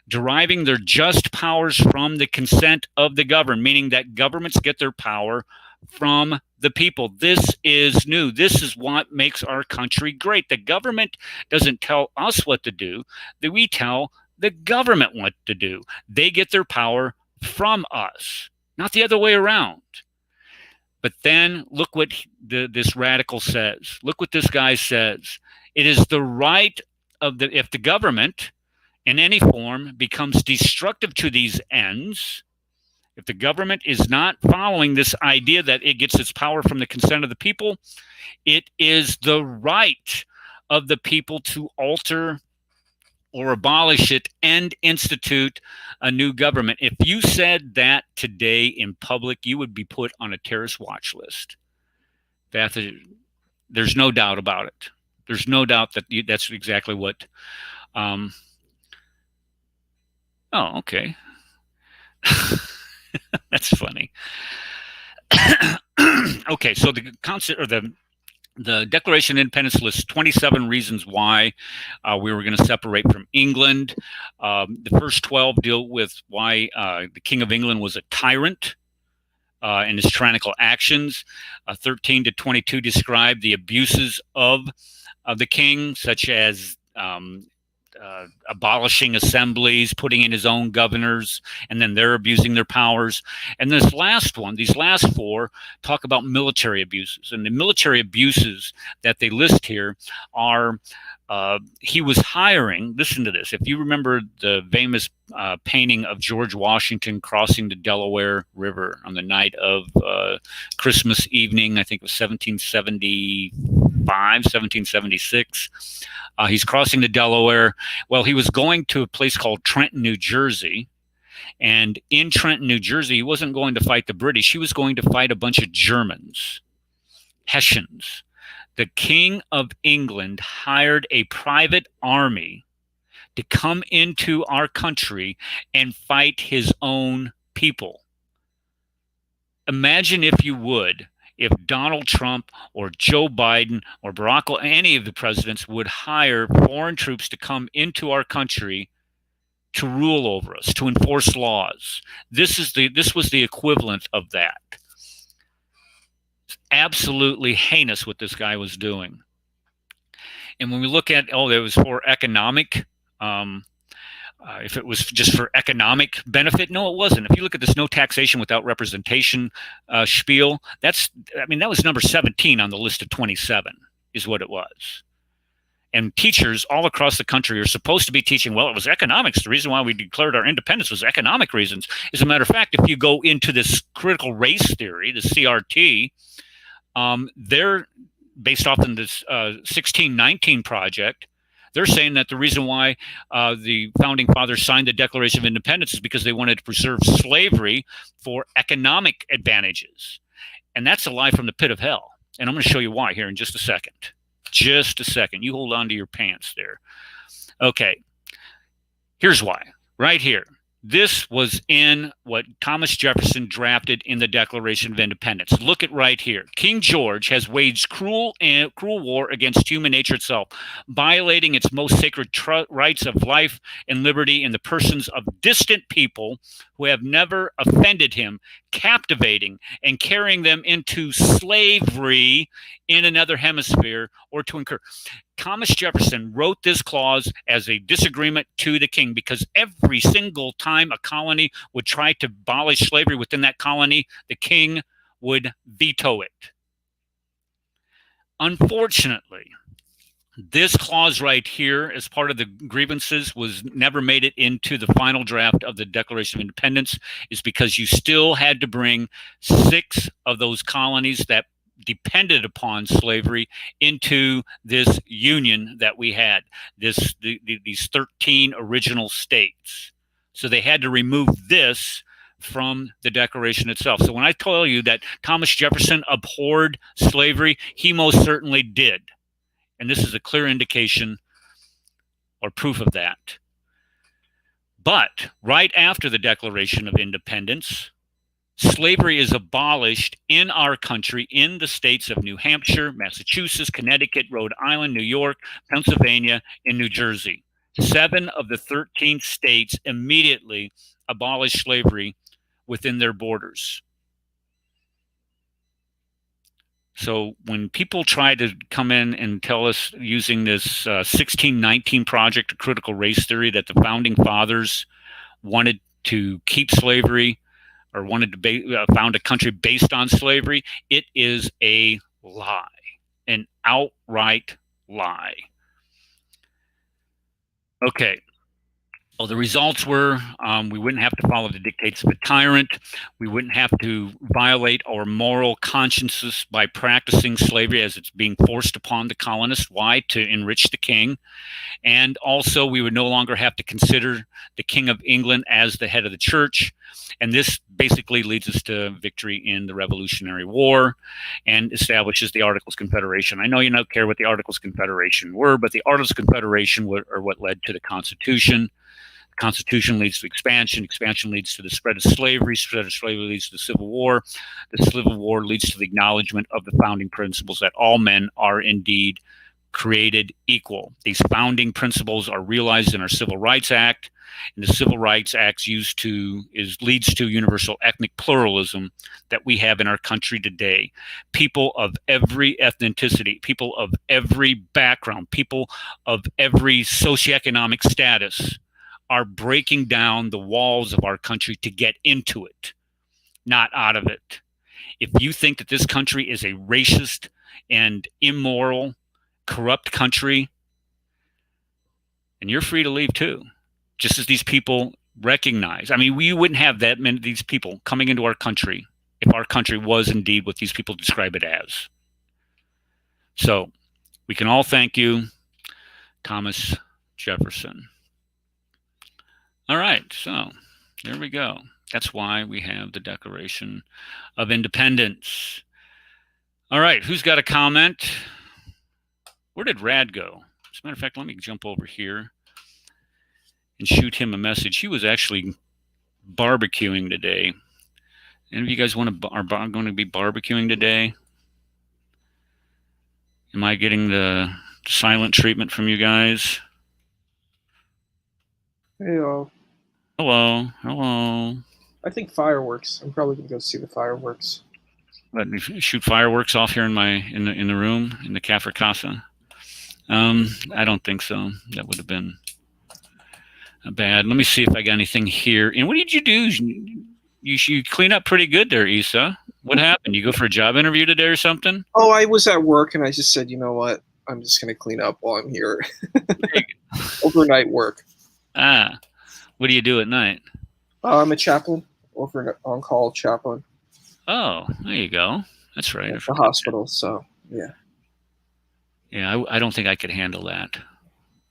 deriving their just powers from the consent of the governed, meaning that governments get their power from the people. This is new. This is what makes our country great. The government doesn't tell us what to do. We tell the government what to do. They get their power from us, not the other way around. But then look what this radical says. Look what this guy says. It is the right of if the government in any form becomes destructive to these ends, if the government is not following this idea that it gets its power from the consent of the people, it is the right of the people to alter or abolish it and institute a new government. If you said that today in public, you would be put on a terrorist watch list. There's no doubt about it. There's no doubt that that's exactly what. Oh, okay. That's funny. Okay, so the concept or the Declaration of Independence lists 27 reasons why we were going to separate from England. The first 12 deal with why the King of England was a tyrant and his tyrannical actions. 13 to 22 describe the abuses of the king, such as abolishing assemblies, putting in his own governors, and then they're abusing their powers. And this last one, these last four, talk about military abuses. And the military abuses that they list here are he was hiring, listen to this, if you remember the famous painting of George Washington crossing the Delaware River on the night of Christmas evening, I think it was 1776. He's crossing the Delaware. Well, he was going to a place called Trenton, New Jersey. And in Trenton, New Jersey, he wasn't going to fight the British. He was going to fight a bunch of Germans, Hessians. The King of England hired a private army to come into our country and fight his own people. Imagine, if you would, if Donald Trump or Joe Biden or Barack Obama, any of the presidents would hire foreign troops to come into our country to rule over us, to enforce laws. This was the equivalent of that. It's absolutely heinous what this guy was doing. And when we look at, it was for economic, if it was just for economic benefit, no, it wasn't. If you look at this no taxation without representation spiel, that was number 17 on the list of 27 is what it was. And teachers all across the country are supposed to be teaching, well, it was economics. The reason why we declared our independence was economic reasons. As a matter of fact, if you go into this critical race theory, the CRT, they're based off in this 1619 project. They're saying that the reason why the founding fathers signed the Declaration of Independence is because they wanted to preserve slavery for economic advantages. And that's a lie from the pit of hell. And I'm going to show you why here in just a second. Just a second. You hold on to your pants there. Okay, here's why. Right here. This was in what Thomas Jefferson drafted in the Declaration of Independence. Look at right here. King George has waged cruel war against human nature itself, violating its most sacred rights of life and liberty in the persons of distant people who have never offended him, captivating and carrying them into slavery in another hemisphere or to incur. Thomas Jefferson wrote this clause as a disagreement to the king because every single time a colony would try to abolish slavery within that colony, the king would veto it. Unfortunately, this clause right here, as part of the grievances, was never made it into the final draft of the Declaration of Independence, is because you still had to bring 6 of those colonies that depended upon slavery into this union that we had, these 13 original states. So they had to remove this from the Declaration itself. So when I tell you that Thomas Jefferson abhorred slavery, he most certainly did. And this is a clear indication or proof of that. But right after the Declaration of Independence, slavery is abolished in our country in the states of New Hampshire, Massachusetts, Connecticut, Rhode Island, New York, Pennsylvania, and New Jersey. 7 of the 13 states immediately abolished slavery within their borders. So when people try to come in and tell us using this 1619 project of critical race theory that the founding fathers wanted to keep slavery or wanted to found a country based on slavery, it is a lie, an outright lie. Okay. Well, the results were we wouldn't have to follow the dictates of a tyrant. We wouldn't have to violate our moral consciences by practicing slavery as it's being forced upon the colonists. Why? To enrich the king. And also, we would no longer have to consider the King of England as the head of the church. And this basically leads us to victory in the Revolutionary War and establishes the Articles of Confederation. I know you don't care what the Articles of Confederation were, but the Articles of Confederation are what led to the Constitution. The Constitution leads to expansion. Expansion leads to the spread of slavery. Spread of slavery leads to the Civil War. The Civil War leads to the acknowledgement of the founding principles that all men are indeed created equal. These founding principles are realized in our Civil Rights Act, and the Civil Rights Act leads to universal ethnic pluralism that we have in our country today. People of every ethnicity, people of every background, people of every socioeconomic status are breaking down the walls of our country to get into it, not out of it. If you think that this country is a racist and immoral, corrupt country, and you're free to leave too, just as these people recognize. I mean, we wouldn't have that many of these people coming into our country if our country was indeed what these people describe it as. So we can all thank you, Thomas Jefferson. All right, so there we go. That's why we have the Declaration of Independence. All right, who's got a comment? Where did Rad go? As a matter of fact, let me jump over here and shoot him a message. He was actually barbecuing today. Any of you guys are going to be barbecuing today? Am I getting the silent treatment from you guys? Hey, hello, hello. I think fireworks. I'm probably gonna go see the fireworks. Let me shoot fireworks off here in the room in the Cafre Casa. I don't think so. That would have been bad. Let me see if I got anything here. And what did you do? You clean up pretty good there, Issa. What happened? You go for a job interview today or something? Oh, I was at work and I just said, you know what? I'm just gonna clean up while I'm here. Overnight work. Ah, what do you do at night? I'm a chaplain, on-call chaplain. Oh, there you go. That's right. At the hospital, so yeah. Yeah, I don't think I could handle that.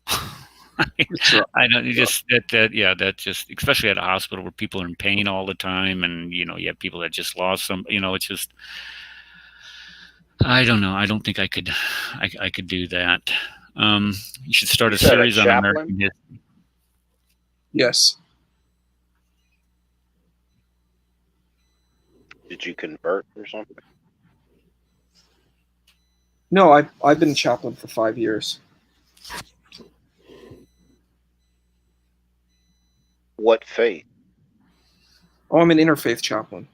I don't just that just especially at a hospital where people are in pain all the time, and you have people that just lost some. It's just I don't know. I don't think I could do that. You should start You a said a series on chaplain? American history. Yes. Did you convert or something? No, I've been chaplain for 5 years. What faith? Oh, I'm an interfaith chaplain.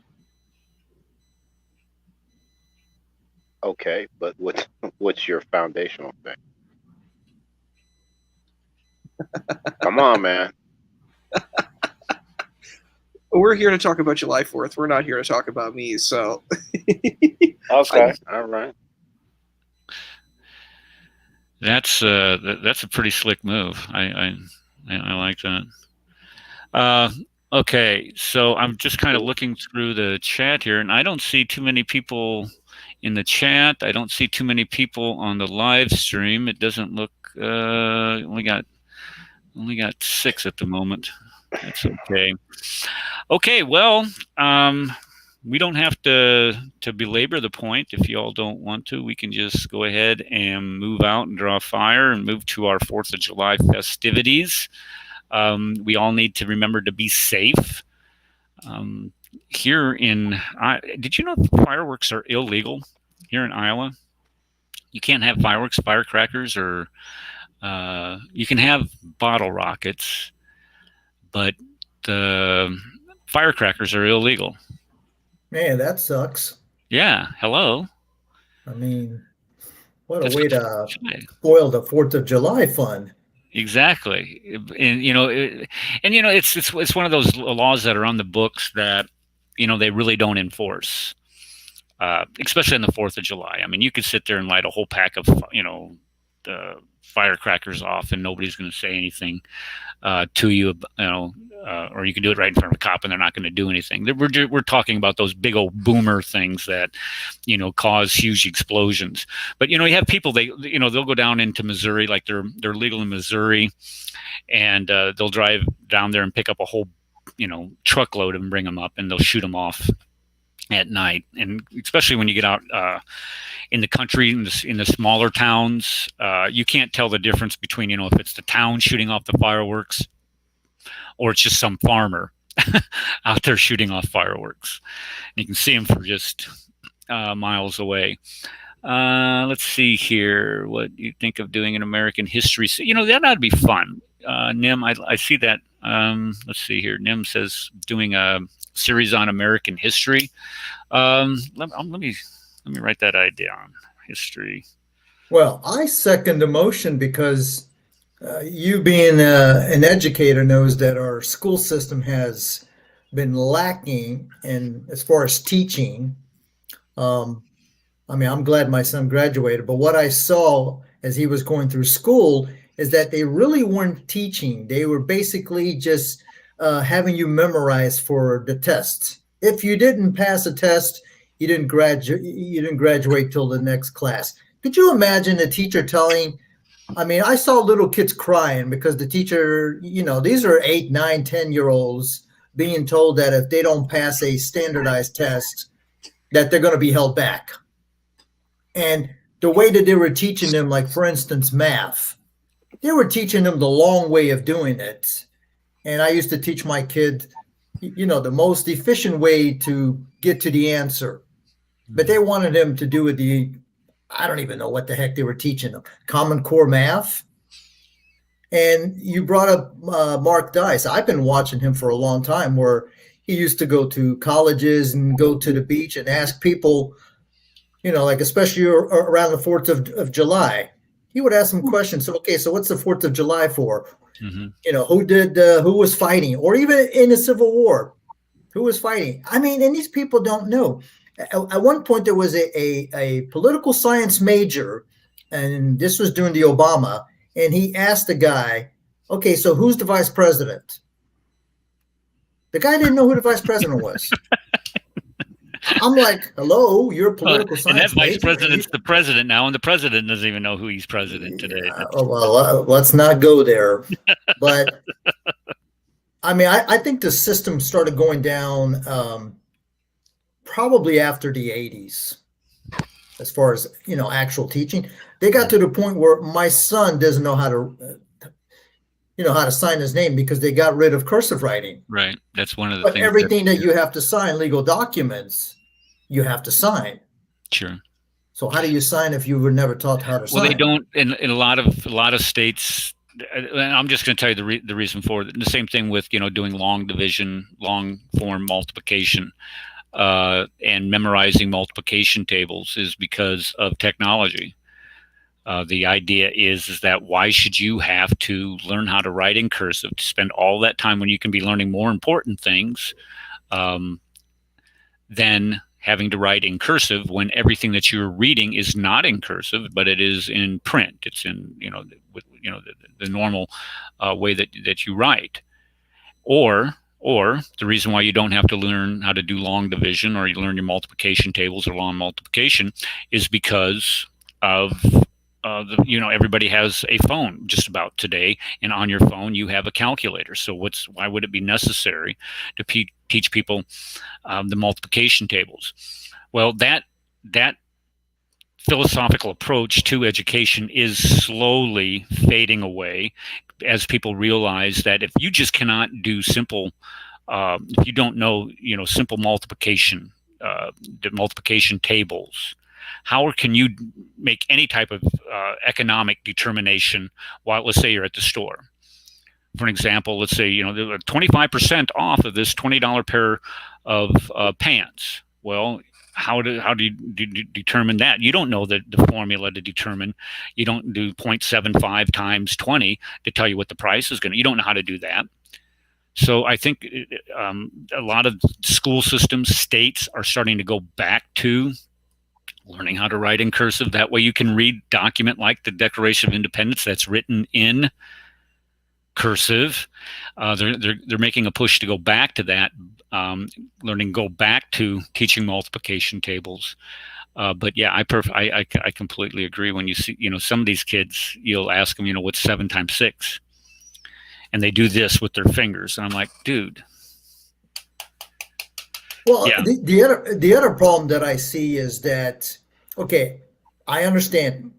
Okay, but what's your foundational faith? Come on, man. We're here to talk about July 4th. We're not here to talk about me. So. Okay, all right. That's a pretty slick move. I like that. Okay, so I'm just kind of looking through the chat here, and I don't see too many people in the chat. I don't see too many people on the live stream. It doesn't look. Only got 6 at the moment. That's okay. Okay, well, we don't have to belabor the point. If you all don't want to, we can just go ahead and move out and draw fire and move to our 4th of July festivities. We all need to remember to be safe. Here did you know fireworks are illegal here in Iowa? You can't have fireworks, firecrackers, or you can have bottle rockets, but the firecrackers are illegal. Man, that sucks. Yeah, hello. I mean, what That's a way what to I'm saying. spoil the 4th of July fun. Exactly, and it's one of those laws that are on the books that they really don't enforce, especially on the 4th of July. I mean, you could sit there and light a whole pack of the firecrackers off, and nobody's going to say anything to you, or you can do it right in front of a cop, and they're not going to do anything. We're talking about those big old boomer things that cause huge explosions. But you have people, they'll go down into Missouri, like they're legal in Missouri, and they'll drive down there and pick up a whole truckload and bring them up, and they'll shoot them off at night. And especially when you get out in the country, in the smaller towns, you can't tell the difference between if it's the town shooting off the fireworks or it's just some farmer out there shooting off fireworks. And you can see them for just miles away. Let's see here. What do you think of doing an American history? That ought to be fun. Nim, I see that. Let's see here. Nim says doing a series on American history. Let me write that idea on history. Well, I second the motion because you being an educator knows that our school system has been lacking as far as teaching. I mean, I'm glad my son graduated, but what I saw as he was going through school is that they really weren't teaching. They were basically just having you memorize for the tests. If you didn't pass a test, you didn't graduate till the next class. Could you imagine a teacher telling? I mean, I saw little kids crying because the teacher, these are 8, 9, 10-year-olds being told that if they don't pass a standardized test, that they're going to be held back. And the way that they were teaching them, like for instance, math, they were teaching them the long way of doing it. And I used to teach my kid, the most efficient way to get to the answer. But they wanted them to do it I don't even know what the heck they were teaching them. Common Core math. And you brought up Mark Dice. I've been watching him for a long time, where he used to go to colleges and go to the beach and ask people, like especially around the 4th of July. He would ask them questions. So, okay, so what's the 4th of July for? Mm-hmm. Who was fighting? Or even in the Civil War, who was fighting? I mean, and these people don't know. At one point, there was a political science major, and this was during the Obama, and he asked the guy, okay, so who's the vice president? The guy didn't know who the vice president was. I'm like, hello, you're a political science and that vice major. president's the president now, and the president doesn't even know who he's president today. Well, let's not go there. But, I mean, I think the system started going down probably after the 80s. as far as, actual teaching. They got to the point where my son doesn't know how to, how to sign his name because they got rid of cursive writing. Right. That's one of the But things. everything that you have to sign, legal documents, you have to sign. Sure. So how do you sign if you were never taught how to sign? Well, they don't in a lot of states. And I'm just going to tell you the reason for it. The same thing with doing long division, long form multiplication, and memorizing multiplication tables is because of technology. The idea is that why should you have to learn how to write in cursive, to spend all that time when you can be learning more important things than having to write in cursive when everything that you're reading is not in cursive, but it is in print. It's in the normal way that you write. Or the reason why you don't have to learn how to do long division or you learn your multiplication tables or long multiplication is because of everybody has a phone just about today, and on your phone you have a calculator. So why would it be necessary to teach people the multiplication tables? Well, that philosophical approach to education is slowly fading away as people realize that if you just cannot do simple, if you don't know, simple multiplication, the multiplication tables, how can you make any type of economic determination while, let's say, you're at the store? For an example, let's say 25% off of this $20 pair of pants. Well, how do you determine that? You don't know the formula to determine. You don't do 0.75 times 20 to tell you what the price is going to. You don't know how to do that. So I think a lot of school systems, states are starting to go back to learning how to write in cursive. That way you can read document like the Declaration of Independence that's written in cursive. They're making a push to go back to that, go back to teaching multiplication tables. But yeah, I completely agree. When you see, some of these kids, you'll ask them, what's 7 times 6? And they do this with their fingers. And I'm like, dude. Well, yeah. The other problem that I see is that, okay, I understand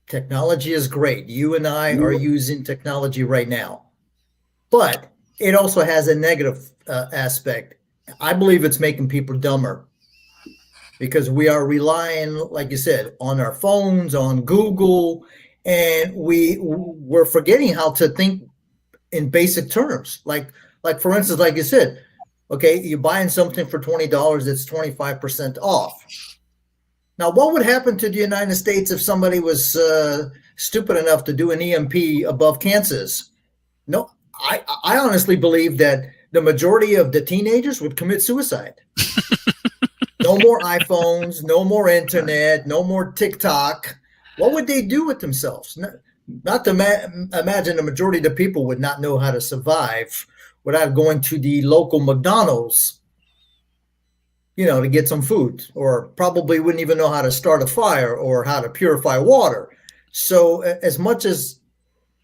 technology is great. You and I are using technology right now, but it also has a negative aspect. I believe it's making people dumber because we are relying, like you said, on our phones, on Google, and we're forgetting how to think in basic terms. Like for instance, like you said, okay, you're buying something for $20, it's 25% off. Now, what would happen to the United States if somebody was stupid enough to do an EMP above Kansas? No, I honestly believe that the majority of the teenagers would commit suicide. No more iPhones, no more internet, no more TikTok. What would they do with themselves? Not to imagine the majority of the people would not know how to survive without going to the local McDonald's, to get some food, or probably wouldn't even know how to start a fire or how to purify water. So as much as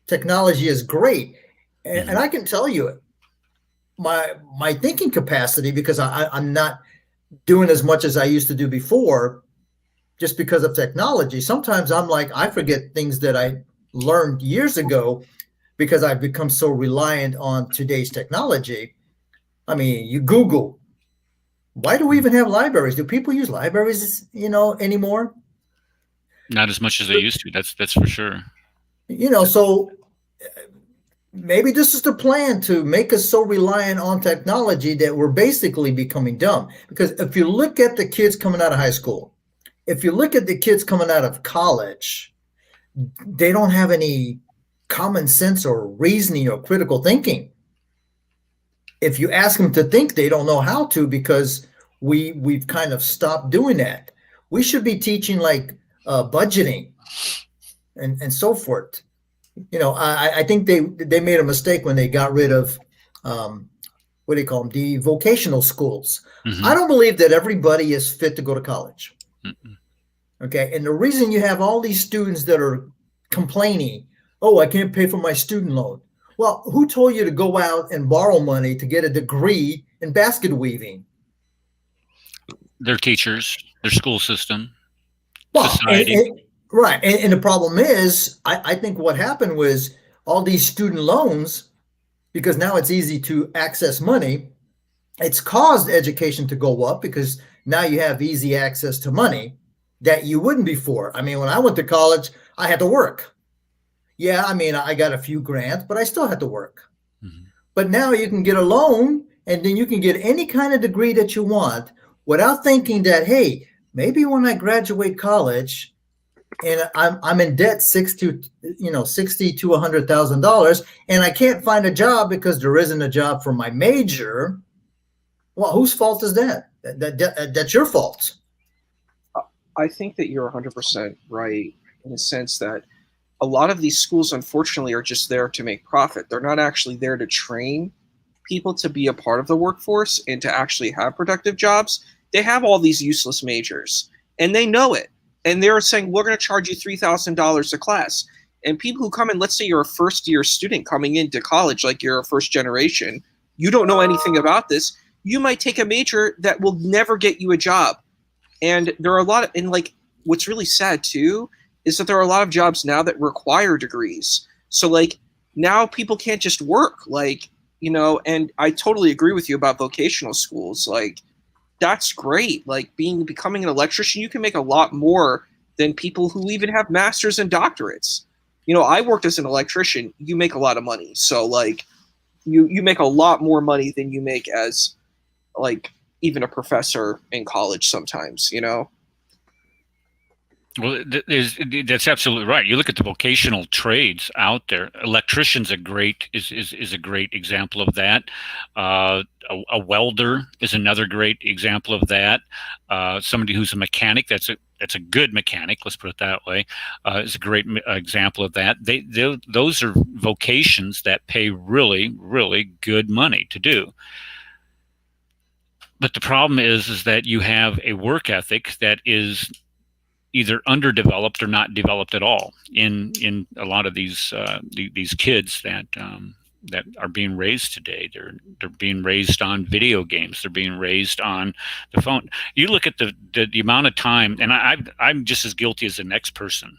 technology is great, and I can tell you my thinking capacity, because I'm not doing as much as I used to do before just because of technology. Sometimes I'm like, I forget things that I learned years ago because I've become so reliant on today's technology. I mean, you Google. Why do we even have libraries? Do people use libraries, anymore? Not as much as they used to. That's for sure. So maybe this is the plan to make us so reliant on technology that we're basically becoming dumb. Because if you look at the kids coming out of high school, if you look at the kids coming out of college, they don't have any common sense or reasoning or critical thinking. If you ask them to think, they don't know how to, because we've kind of stopped doing that. We should be teaching like budgeting and so forth. I think they made a mistake when they got rid of what do you call them, the vocational schools. Mm-hmm. I don't believe that everybody is fit to go to college. Mm-mm. Okay, and the reason you have all these students that are complaining, oh, I can't pay for my student loan. Well, who told you to go out and borrow money to get a degree in basket weaving? Their teachers, their school system. society. Right. And the problem is, I think what happened was all these student loans, because now it's easy to access money, it's caused education to go up because now you have easy access to money that you wouldn't before. I mean, when I went to college, I had to work. Yeah, I mean, I got a few grants, but I still had to work. Mm-hmm. But now you can get a loan and then you can get any kind of degree that you want without thinking that, hey, maybe when I graduate college and I'm in debt $60,000 to $100,000 and I can't find a job because there isn't a job for my major. Well, whose fault is that? That's your fault. I think that you're 100% right in the sense that a lot of these schools, unfortunately, are just there to make profit. They're not actually there to train people to be a part of the workforce and to actually have productive jobs. They have all these useless majors, and they know it. And they're saying, we're going to charge you $3,000 a class. And people who come in, let's say you're a first-year student coming into college, like you're a first generation, you don't know anything about this. You might take a major that will never get you a job. And there are a lot of, and like, what's really sad too, is that there are a lot of jobs now that require degrees. So like now people can't just work, like, you know, and I totally agree with you about vocational schools. Like that's great. Like becoming an electrician, you can make a lot more than people who even have masters and doctorates. You know, I worked as an electrician, you make a lot of money. So like you make a lot more money than you make as like even a professor in college sometimes, you know? Well, that's absolutely right. You look at the vocational trades out there. Electrician's is a great example of that. A welder is another great example of that. Somebody who's a mechanic, that's a good mechanic. Let's put it that way. Is a great example of that. Those are vocations that pay really, really good money to do. But the problem is that you have a work ethic that is either underdeveloped or not developed at all in a lot of these kids that are being raised today. They're being raised on video games. They're being raised on the phone. You look at the amount of time, and I'm just as guilty as the next person.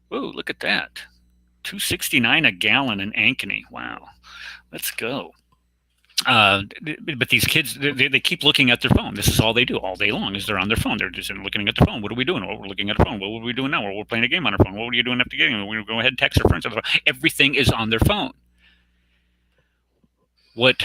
Whoa, look at that. $2.69 a gallon in Ankeny. Wow. Let's go. But these kids, they keep looking at their phone. This is all they do all day long is they're on their phone. They're just looking at their phone. What are we doing? Well, we're looking at our phone. What are we doing now? Well, we're playing a game on our phone. What are you doing after getting? We're going to go ahead and text our friends on the phone. Everything is on their phone. What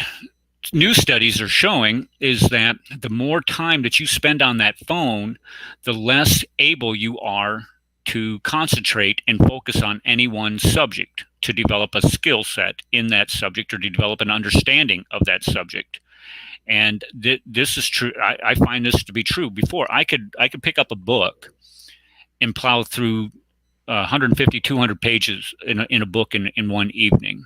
new studies are showing is that the more time that you spend on that phone, the less able you are to concentrate and focus on any one subject, to develop a skill set in that subject or to develop an understanding of that subject. And this is true. I find this to be true. Before I could pick up a book and plow through 150, 200 pages in a book in one evening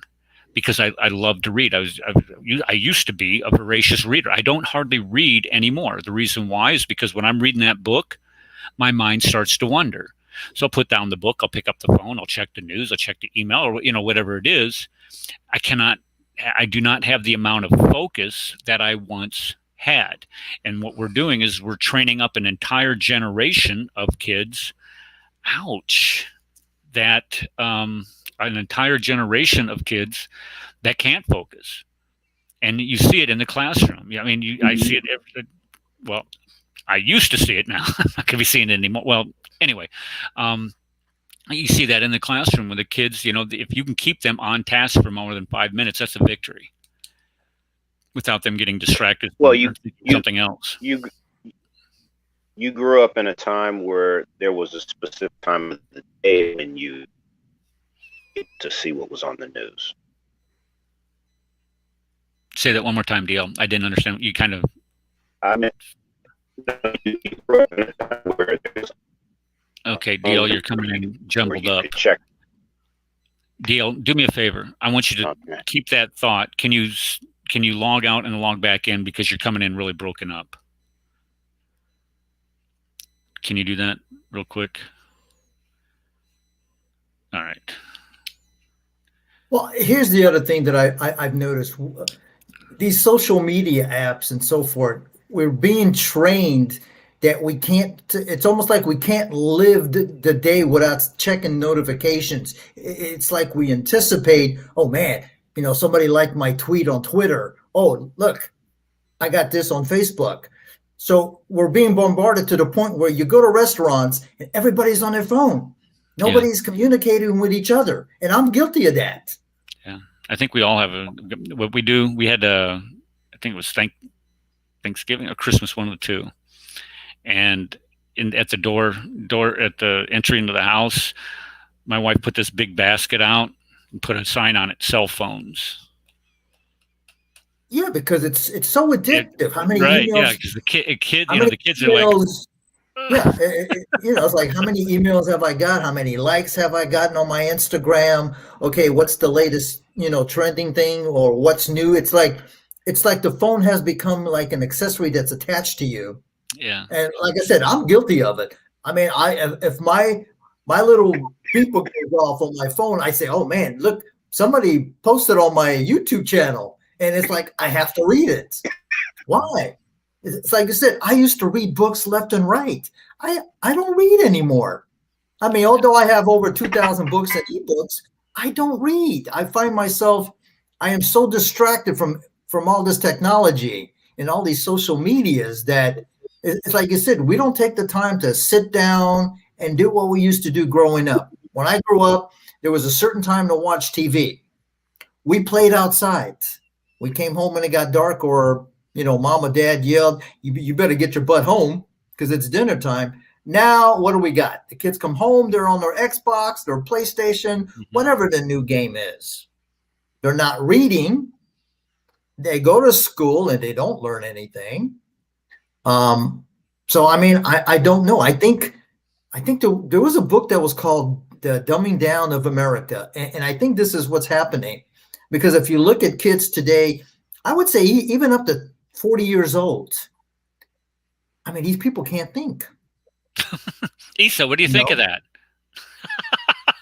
because I love to read. I used to be a voracious reader. I don't hardly read anymore. The reason why is because when I'm reading that book, my mind starts to wander. So I'll put down the book, I'll pick up the phone, I'll check the news, I'll check the email, or whatever it is. I do not have the amount of focus that I once had. And what we're doing is we're training up an entire generation of kids. Ouch. That an entire generation of kids that can't focus. And you see it in the classroom. I mean, I see it well, I used to see it now. I'm not going to be seeing it anymore. Well, anyway, you see that in the classroom with the kids, if you can keep them on task for more than 5 minutes, that's a victory without them getting distracted. Well, something else. You grew up in a time where there was a specific time of the day when you get to see what was on the news. Say that one more time, DL. I didn't understand. You kind of. I mean, you grew up in a time where there's. Okay, DL, you're coming in jumbled up. Check. DL, do me a favor. I want you to keep that thought. Can you log out and log back in because you're coming in really broken up? Can you do that real quick? All right. Well, here's the other thing that I've noticed. These social media apps and so forth, we're being trained that we can't, it's almost like we can't live the day without checking notifications. It's like we anticipate, oh man, somebody liked my tweet on Twitter. Oh, look, I got this on Facebook. So we're being bombarded to the point where you go to restaurants and everybody's on their phone. Nobody's communicating with each other. And I'm guilty of that. Yeah. I think we all have what we do. We had I think it was Thanksgiving or Christmas, one of the two. And at the door at the entry into the house, my wife put this big basket out and put a sign on it: cell phones. Yeah, because it's so addictive. How many right? emails? Yeah, because the kids are like, yeah, it's like, how many emails have I got? How many likes have I gotten on my Instagram? Okay, what's the latest trending thing, or what's new? It's like the phone has become like an accessory that's attached to you. Yeah. And like I said, I'm guilty of it. I mean, if my little beeper goes off on my phone, I say, oh man, look, somebody posted on my YouTube channel. And it's like, I have to read it. Why? It's like I said, I used to read books left and right. I don't read anymore. I mean, although I have over 2,000 books and ebooks, I don't read. I find myself, I am so distracted from all this technology and all these social medias that it's like you said, we don't take the time to sit down and do what we used to do growing up. When I grew up, there was a certain time to watch TV. We played outside. We came home when it got dark, or, mom or dad yelled, you better get your butt home because it's dinner time. Now, what do we got? The kids come home, they're on their Xbox, their PlayStation, whatever the new game is. They're not reading. They go to school and they don't learn anything. So, I mean, I don't know. I think there was a book that was called The Dumbing Down of America. And I think this is what's happening. Because if you look at kids today, I would say even up to 40 years old, I mean, these people can't think. Isa, what do you think of that?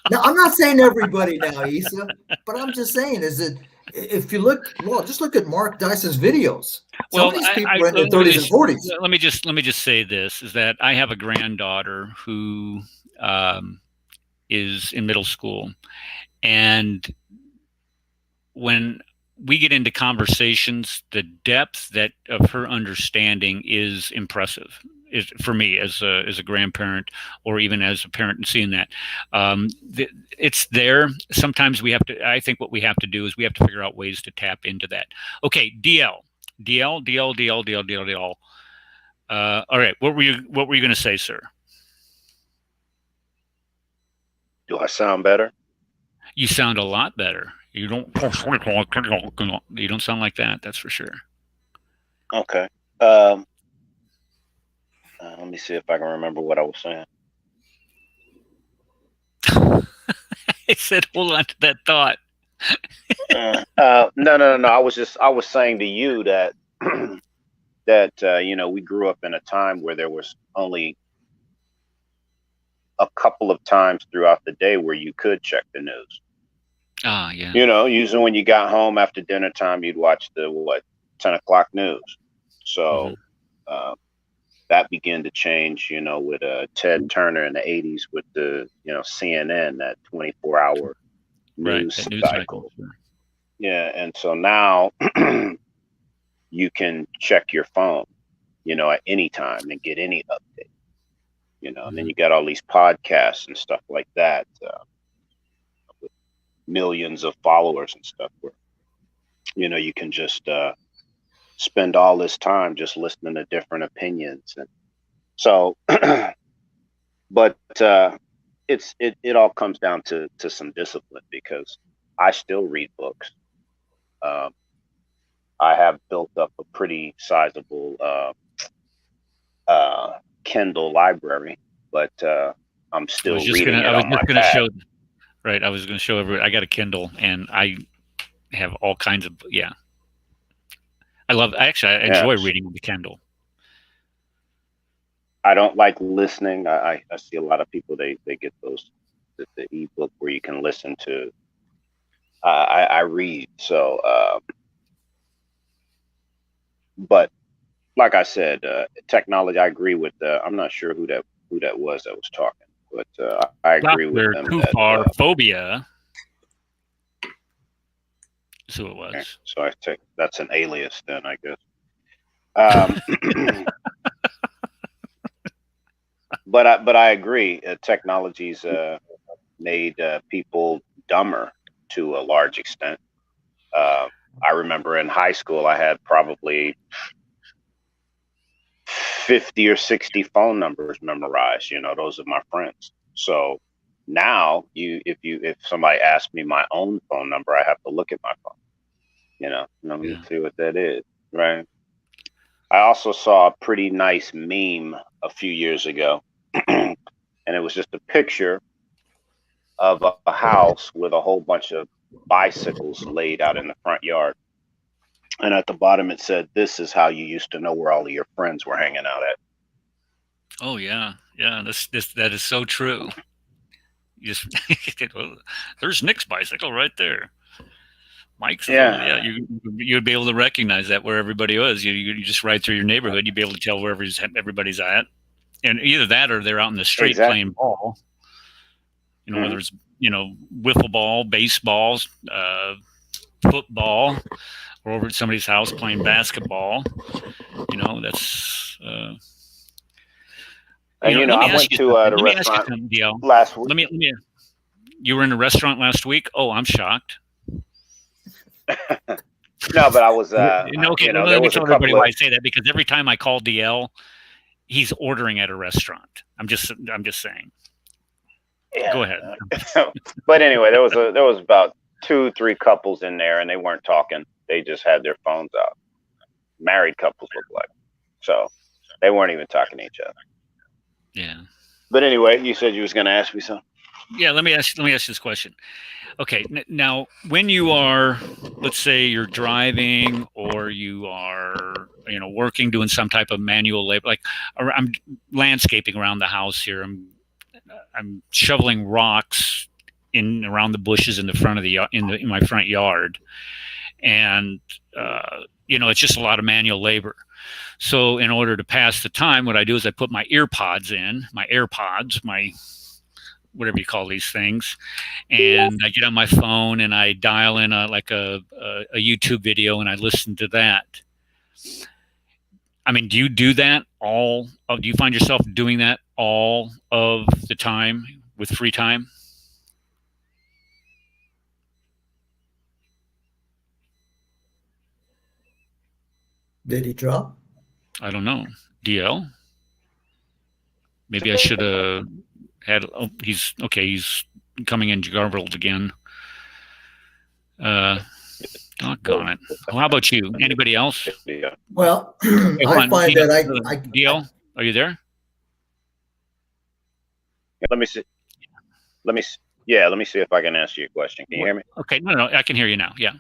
Now, I'm not saying everybody now, Isa, but I'm just saying is that if you look, just look at Mark Dyson's videos. Some of these people are in their 30s and 40s. Let me just say this, is that I have a granddaughter who is in middle school. And when we get into conversations, the depth of her understanding is impressive. For me as a grandparent, or even as a parent, and seeing that it's there. Sometimes I think what we have to do is we have to figure out ways to tap into that. Okay, DL. All right, what were you going to say, sir? Do I sound better? You sound a lot better. You don't sound like that. That's for sure. Okay. Let me see if I can remember what I was saying. I said, hold on to that thought. No. I was saying to you that we grew up in a time where there was only a couple of times throughout the day where you could check the news. Ah, yeah. Usually when you got home after dinner time, you'd watch the 10 o'clock news. So that began to change, with Ted Turner in the 80s with the, CNN, that 24-hour news cycle. Yeah. And so now you can check your phone, at any time and get any update, and then you got all these podcasts and stuff like that, with millions of followers and stuff where, you can just spend all this time just listening to different opinions. And so, but it all comes down to some discipline, because I still read books. I have built up a pretty sizable Kindle library, but I'm still reading it on my pad. I was going to show everyone. I got a Kindle, and I have all kinds of I enjoy reading the Kindle. I don't like listening. I see a lot of people, they get those the ebook where you can listen to. I read, so but like I said, technology. I agree with. I'm not sure who that was that was talking, but I agree with Dr. them that. Kufar Phobia is who it was. Okay, so I take that's an alias then, I guess. But I agree. Technology's made people dumber to a large extent. I remember in high school, I had probably 50 or 60 phone numbers memorized. You know, those are my friends. So now, if somebody asks me my own phone number, I have to look at my phone. You know, let me see what that is, right? I also saw a pretty nice meme a few years ago, and it was just a picture of a house with a whole bunch of bicycles laid out in the front yard. And at the bottom, it said, "This is how you used to know where all of your friends were hanging out at." Oh yeah, yeah. That is so true. You just there's Nick's bicycle right there. Mike's, Yeah. You'd be able to recognize that where everybody was. You just ride through your neighborhood, you'd be able to tell where everybody's at, and either that or they're out in the street playing ball. You know, whether it's wiffle ball, baseball, football, or over at somebody's house playing basketball. You know, that's. And I went to the restaurant last week. You were in a restaurant last week? Oh, I'm shocked. No, but I was. Okay, let me tell everybody why I say that, because every time I call DL, he's ordering at a restaurant. I'm just saying. Yeah. Go ahead. But anyway, there was about 2-3 couples in there, and they weren't talking. They just had their phones out. Married couples look like, so they weren't even talking to each other. Yeah. But anyway, you said you was going to ask me something. Yeah, let me ask you this question. Okay, now when you are, let's say you're driving or you are, working, doing some type of manual labor, like I'm landscaping around the house here. I'm shoveling rocks around the bushes in the front of in my front yard, and it's just a lot of manual labor. So in order to pass the time, what I do is I put my AirPods in, my AirPods, my whatever you call these things, and I get on my phone and I dial in a YouTube video and I listen to that. I mean, do you do that do you find yourself doing that all of the time with free time? Did he drop? I don't know. DL? Maybe I should have had. Oh, he's coming in garbled again. Doggone it. Well, how about you? Anybody else? Well, I find that I DL, are you there? Let me see. Let me see if I can answer your question. Can you hear me? Okay. No, I can hear you now. Yeah.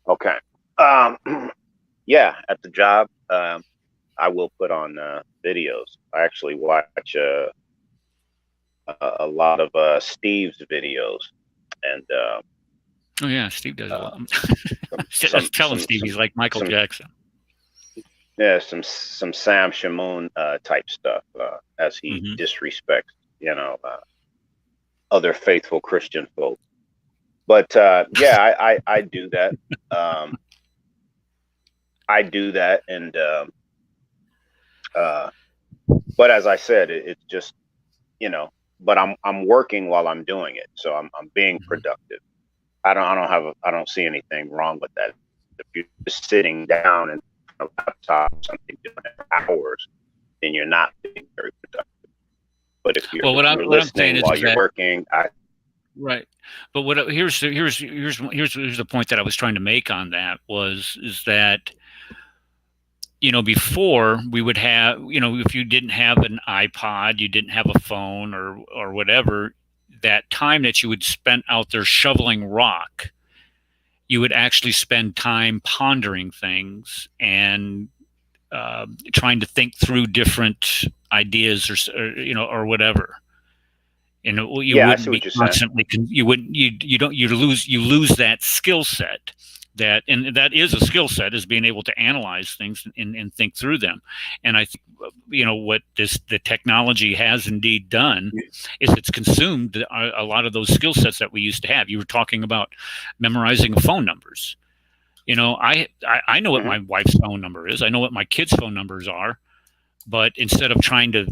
Okay. Yeah, at the job, I will put on videos. I actually watch a lot of Steve's videos, and oh yeah, Steve does a lot. Tell him, Steve, he's like Michael Jackson. Yeah, some Sam Shamoon type stuff, as he disrespects, other faithful Christian folk. But yeah, I do that. I do that, and but as I said, it's just but I'm working while I'm doing it, so I'm being productive. I don't see anything wrong with that. If you're just sitting down and a laptop or something doing it for hours, then you're not being very productive. But if you're what I'm saying is while you're working, right. But here's the point that I was trying to make on that is that before we would have, if you didn't have an iPod, you didn't have a phone or whatever, that time that you would spend out there shoveling rock, you would actually spend time pondering things and trying to think through different ideas or whatever. And you wouldn't be constantly. You lose that skill set that, and that is a skill set, is being able to analyze things and think through them. And I think, what the technology has indeed done is it's consumed a lot of those skill sets that we used to have. You were talking about memorizing phone numbers. I know what my wife's phone number is. I know what my kids' phone numbers are, but instead of trying to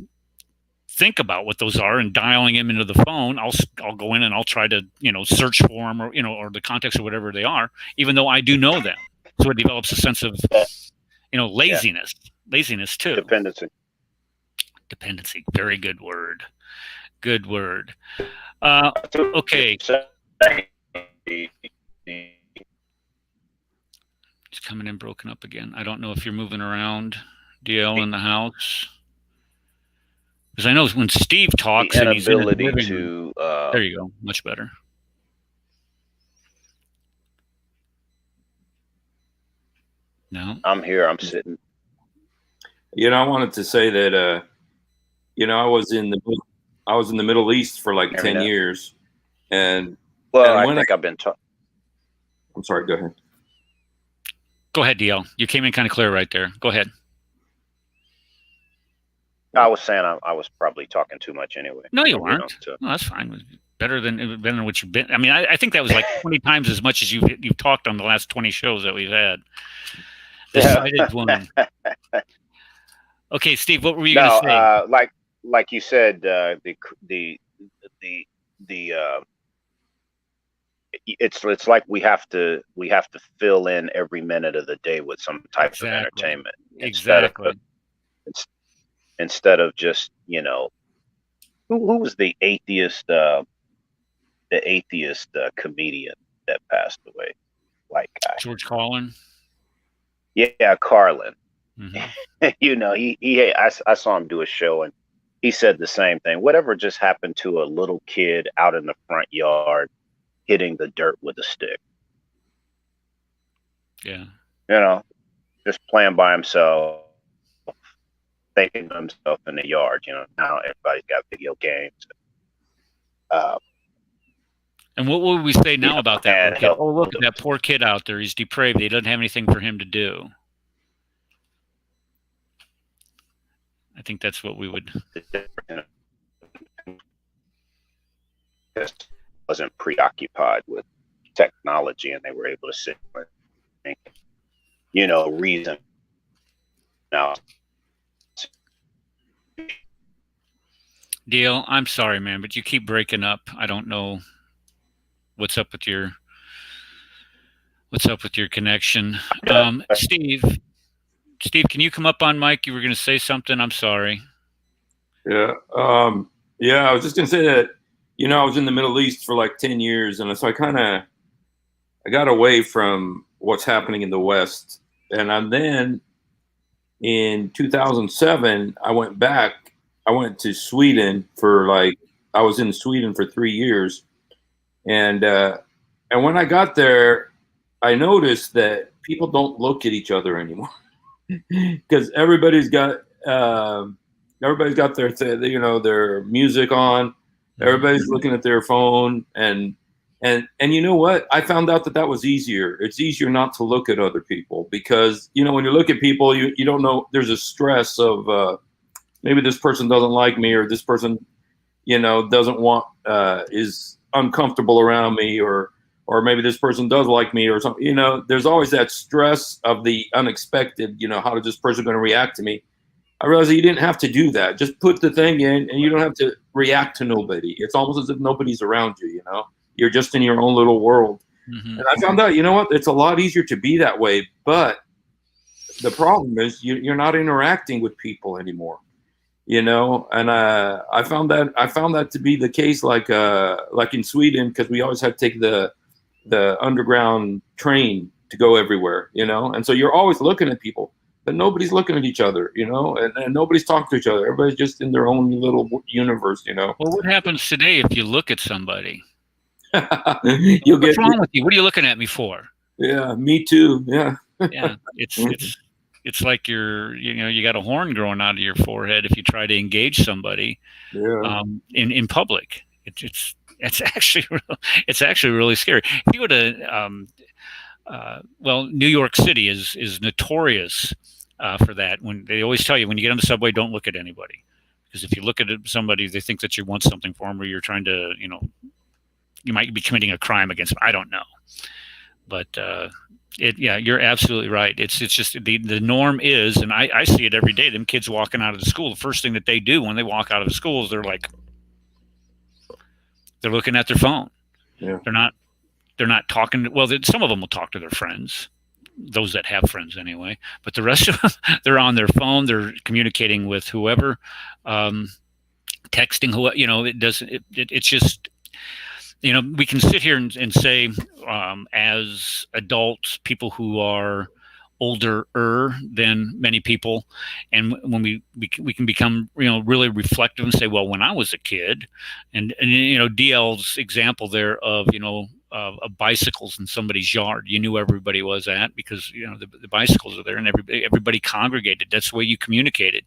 think about what those are and dialing them into the phone, I'll go in and I'll try to search for them, or the context or whatever they are, even though I do know them. So it develops a sense of laziness too. Dependency. Very good word. Good word. Okay. It's coming in broken up again. I don't know if you're moving around, DL, in the house. Because I know when Steve talks and he's in his living room, there you go, much better. No, I'm here. I'm sitting. I wanted to say that I was in the Middle East for like 10 years, and I think I've been taught. I'm sorry. Go ahead. Go ahead, DL. You came in kind of clear right there. Go ahead. I was saying I was probably talking too much anyway. No, you weren't. No, that's fine. Better than what you've been. I mean, I think that was like 20 times as much as you've talked on the last 20 shows that we've had. Decided woman. Okay, Steve, what were you going to say? Like you said, it's like we have to fill in every minute of the day with some type of entertainment. Instead of just, who was the atheist comedian that passed away? White guy. George Carlin. Yeah, Carlin. Mm-hmm. I saw him do a show and he said the same thing. Whatever just happened to a little kid out in the front yard hitting the dirt with a stick? Yeah. Just playing by himself, thinking to himself in the yard. Now everybody's got video games. And what would we say now about that kid? Oh, look at that poor kid out there. He's depraved. He doesn't have anything for him to do. I think that's what we would. Just wasn't preoccupied with technology, and they were able to sit and think, reason. Now, Deal, I'm sorry, man, but you keep breaking up. I don't know what's up with your connection. Steve, can you come up on mic? You were going to say something. I'm sorry. Yeah. I was just going to say that, I was in the Middle East for like 10 years. And so I got away from what's happening in the West. And then in 2007, I went back. I went to Sweden I was in Sweden for 3 years. And when I got there, I noticed that people don't look at each other anymore. Because everybody's got their music on. Everybody's looking at their phone, and you know what? I found out that was easier. It's easier not to look at other people because when you look at people, you don't know. There's a stress of maybe this person doesn't like me, or this person doesn't want is uncomfortable around me, or maybe this person does like me or something. There's always that stress of the unexpected. How is this person going to react to me? I realized that you didn't have to do that. Just put the thing in, and you don't have to react to nobody. It's almost as if nobody's around you. You're just in your own little world. Mm-hmm. And I found out, what? It's a lot easier to be that way. But the problem is you're not interacting with people anymore. And I found that to be the case, like in Sweden, because we always had to take the underground train to go everywhere, and so you're always looking at people, but nobody's looking at each other, and nobody's talking to each other. Everybody's just in their own little universe, Well, what happens today if you look at somebody? What's wrong with you? What are you looking at me for? Yeah, me too. Yeah. Yeah, it's like you got a horn growing out of your forehead if you try to engage somebody in public. It's actually really scary. If you go to well, New York City is notorious for that. When they always tell you when you get on the subway, don't look at anybody, because if you look at somebody, they think that you want something for them, or you're trying to, you might be committing a crime against them. I don't know, but yeah, you're absolutely right. It's just the norm is, and I see it every day. Them kids walking out of the school, the first thing that they do when they walk out of the school is they're looking at their phone. Yeah. They're not talking. Well, some of them will talk to their friends, those that have friends anyway. But the rest of them, they're on their phone. They're communicating with whoever, texting who. It doesn't. It's just. We can sit here and say, as adults, people who are older than many people, and when we can become really reflective and say, well, when I was a kid, and DL's example there of of bicycles in somebody's yard, you knew everybody was at, because the bicycles are there and everybody congregated. That's the way you communicated.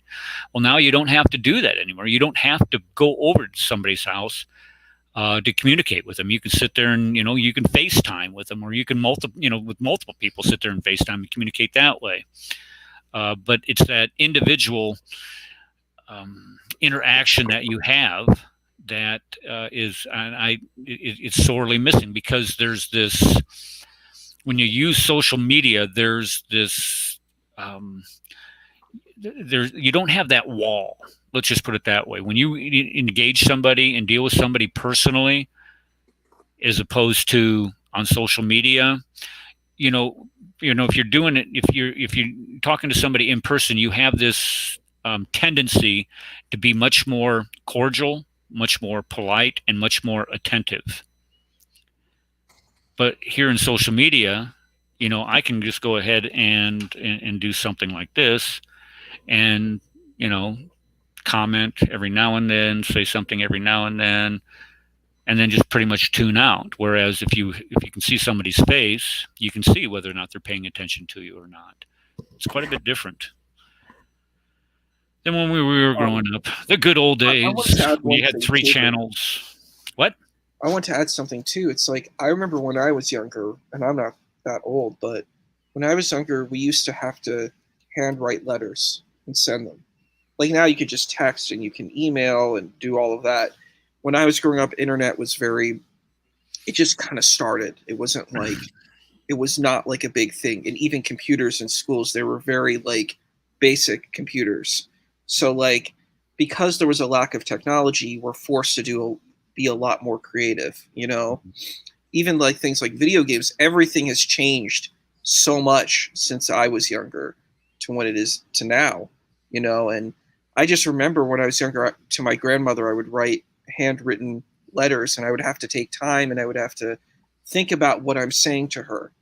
Well, now you don't have to do that anymore. You don't have to go over to somebody's house to communicate with them. You can sit there and you can FaceTime with them, or you can with multiple people sit there and FaceTime and communicate that way. But it's that individual interaction that you have that it's sorely missing, because there's this, when you use social media, there's this you don't have that wall. Let's just put it that way. When you engage somebody and deal with somebody personally, as opposed to on social media, if you're doing it, if you're talking to somebody in person, you have this tendency to be much more cordial, much more polite, and much more attentive. But here in social media, I can just go ahead and do something like this, and comment every now and then, say something every now and then just pretty much tune out. Whereas if you can see somebody's face, you can see whether or not they're paying attention to you or not. It's quite a bit different than when we were growing up. The good old days, when you had 3 channels. What? I want to add something too. It's like, I remember when I was younger, and I'm not that old, but when I was younger, we used to have to handwrite letters and send them. Like now you could just text and you can email and do all of that. When I was growing up, internet was it just kind of started. It wasn't like, it was not like a big thing. And even computers in schools, they were very like basic computers. So like, because there was a lack of technology, we're forced to be a lot more creative, Even like things like video games, everything has changed so much since I was younger to when it is to now, and I just remember when I was younger, to my grandmother, I would write handwritten letters, and I would have to take time, and I would have to think about what I'm saying to her.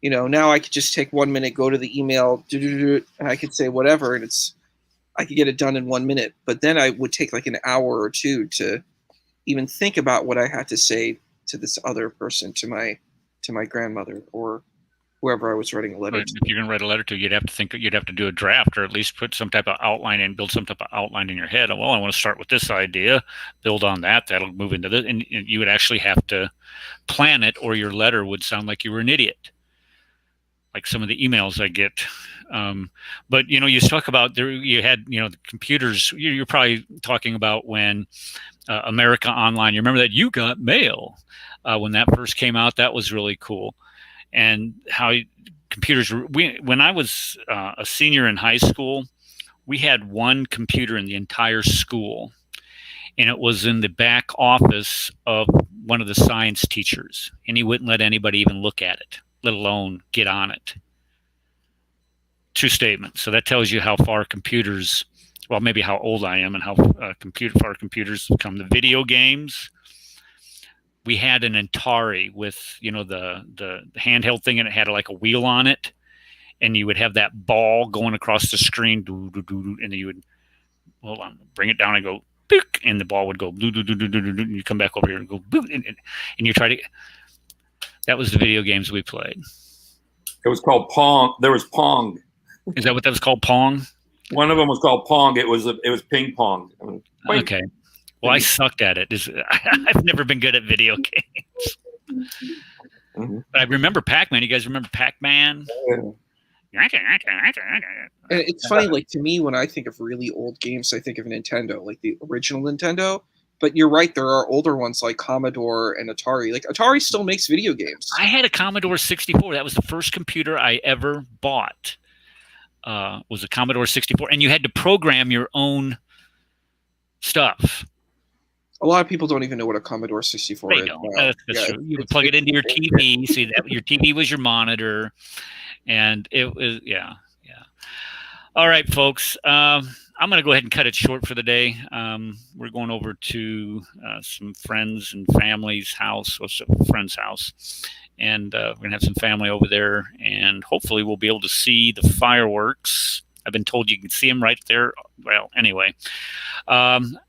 Now I could just take 1 minute, go to the email, and I could say whatever, and I could get it done in 1 minute. But then I would take like an hour or two to even think about what I had to say to this other person, to my grandmother, or whoever I was writing a letter to. If you're going to write a letter to, you'd have to think, you'd have to do a draft, or at least put some type of outline and build some type of outline in your head. Well, I want to start with this idea, build on that. That'll move into this, and you would actually have to plan it, or your letter would sound like you were an idiot, like some of the emails I get. But you talk about there. You had the computers. You're probably talking about when America Online. You remember that You Got Mail when that first came out? That was really cool. And how computers were, when I was a senior in high school, we had one computer in the entire school, and it was in the back office of one of the science teachers, and he wouldn't let anybody even look at it, let alone get on it. True statement. So that tells you how far computers, well, maybe how old I am, and how far computers have come. The video games. We had an Atari with, the handheld thing, and it had like a wheel on it, and you would have that ball going across the screen, and then you would, hold on, bring it down and go, book, and the ball would go, and you come back over here and go, book, and you try to. That was the video games we played. It was called Pong. There was Pong. Is that what that was called, Pong? One of them was called Pong. It was ping pong. Okay. Well, I sucked at it. I've never been good at video games. But I remember Pac-Man. You guys remember Pac-Man? And it's funny, like to me, when I think of really old games, I think of Nintendo, like the original Nintendo. But you're right, there are older ones like Commodore and Atari. Like Atari still makes video games. I had a Commodore 64. That was the first computer I ever bought. Was a Commodore 64, and you had to program your own stuff. A lot of people don't even know what a Commodore 64 is. That's true. You would plug it into your TV. See that your TV was your monitor, and it was All right, folks. I'm going to go ahead and cut it short for the day. We're going over to some friends and family's house, a friend's house, and we're going to have some family over there, and hopefully we'll be able to see the fireworks. I've been told you can see them right there. Well, anyway,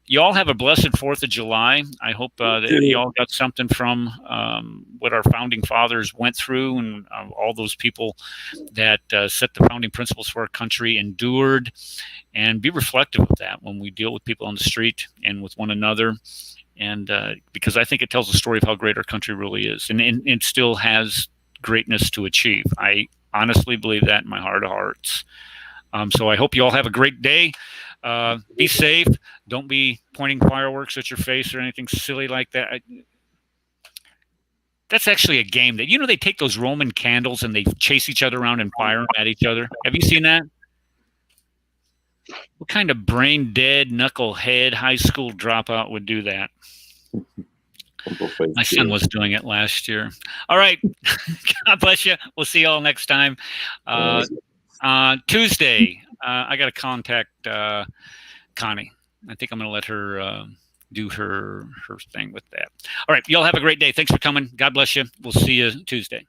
you all have a blessed 4th of July. I hope that you all got something from what our founding fathers went through, and all those people that set the founding principles for our country endured, and be reflective of that when we deal with people on the street and with one another. And because I think it tells a story of how great our country really is, and it still has greatness to achieve. I honestly believe that in my heart of hearts. So I hope you all have a great day. Be safe. Don't be pointing fireworks at your face or anything silly like that. That's actually a game that, they take those Roman candles and they chase each other around and fire them at each other. Have you seen that? What kind of brain dead, knucklehead, high school dropout would do that? My son was doing it last year. All right. God bless you. We'll see you all next time. Tuesday, I got to contact Connie. I think I'm going to let her do her thing with that. All right. Y'all have a great day. Thanks for coming. God bless you. We'll see you Tuesday.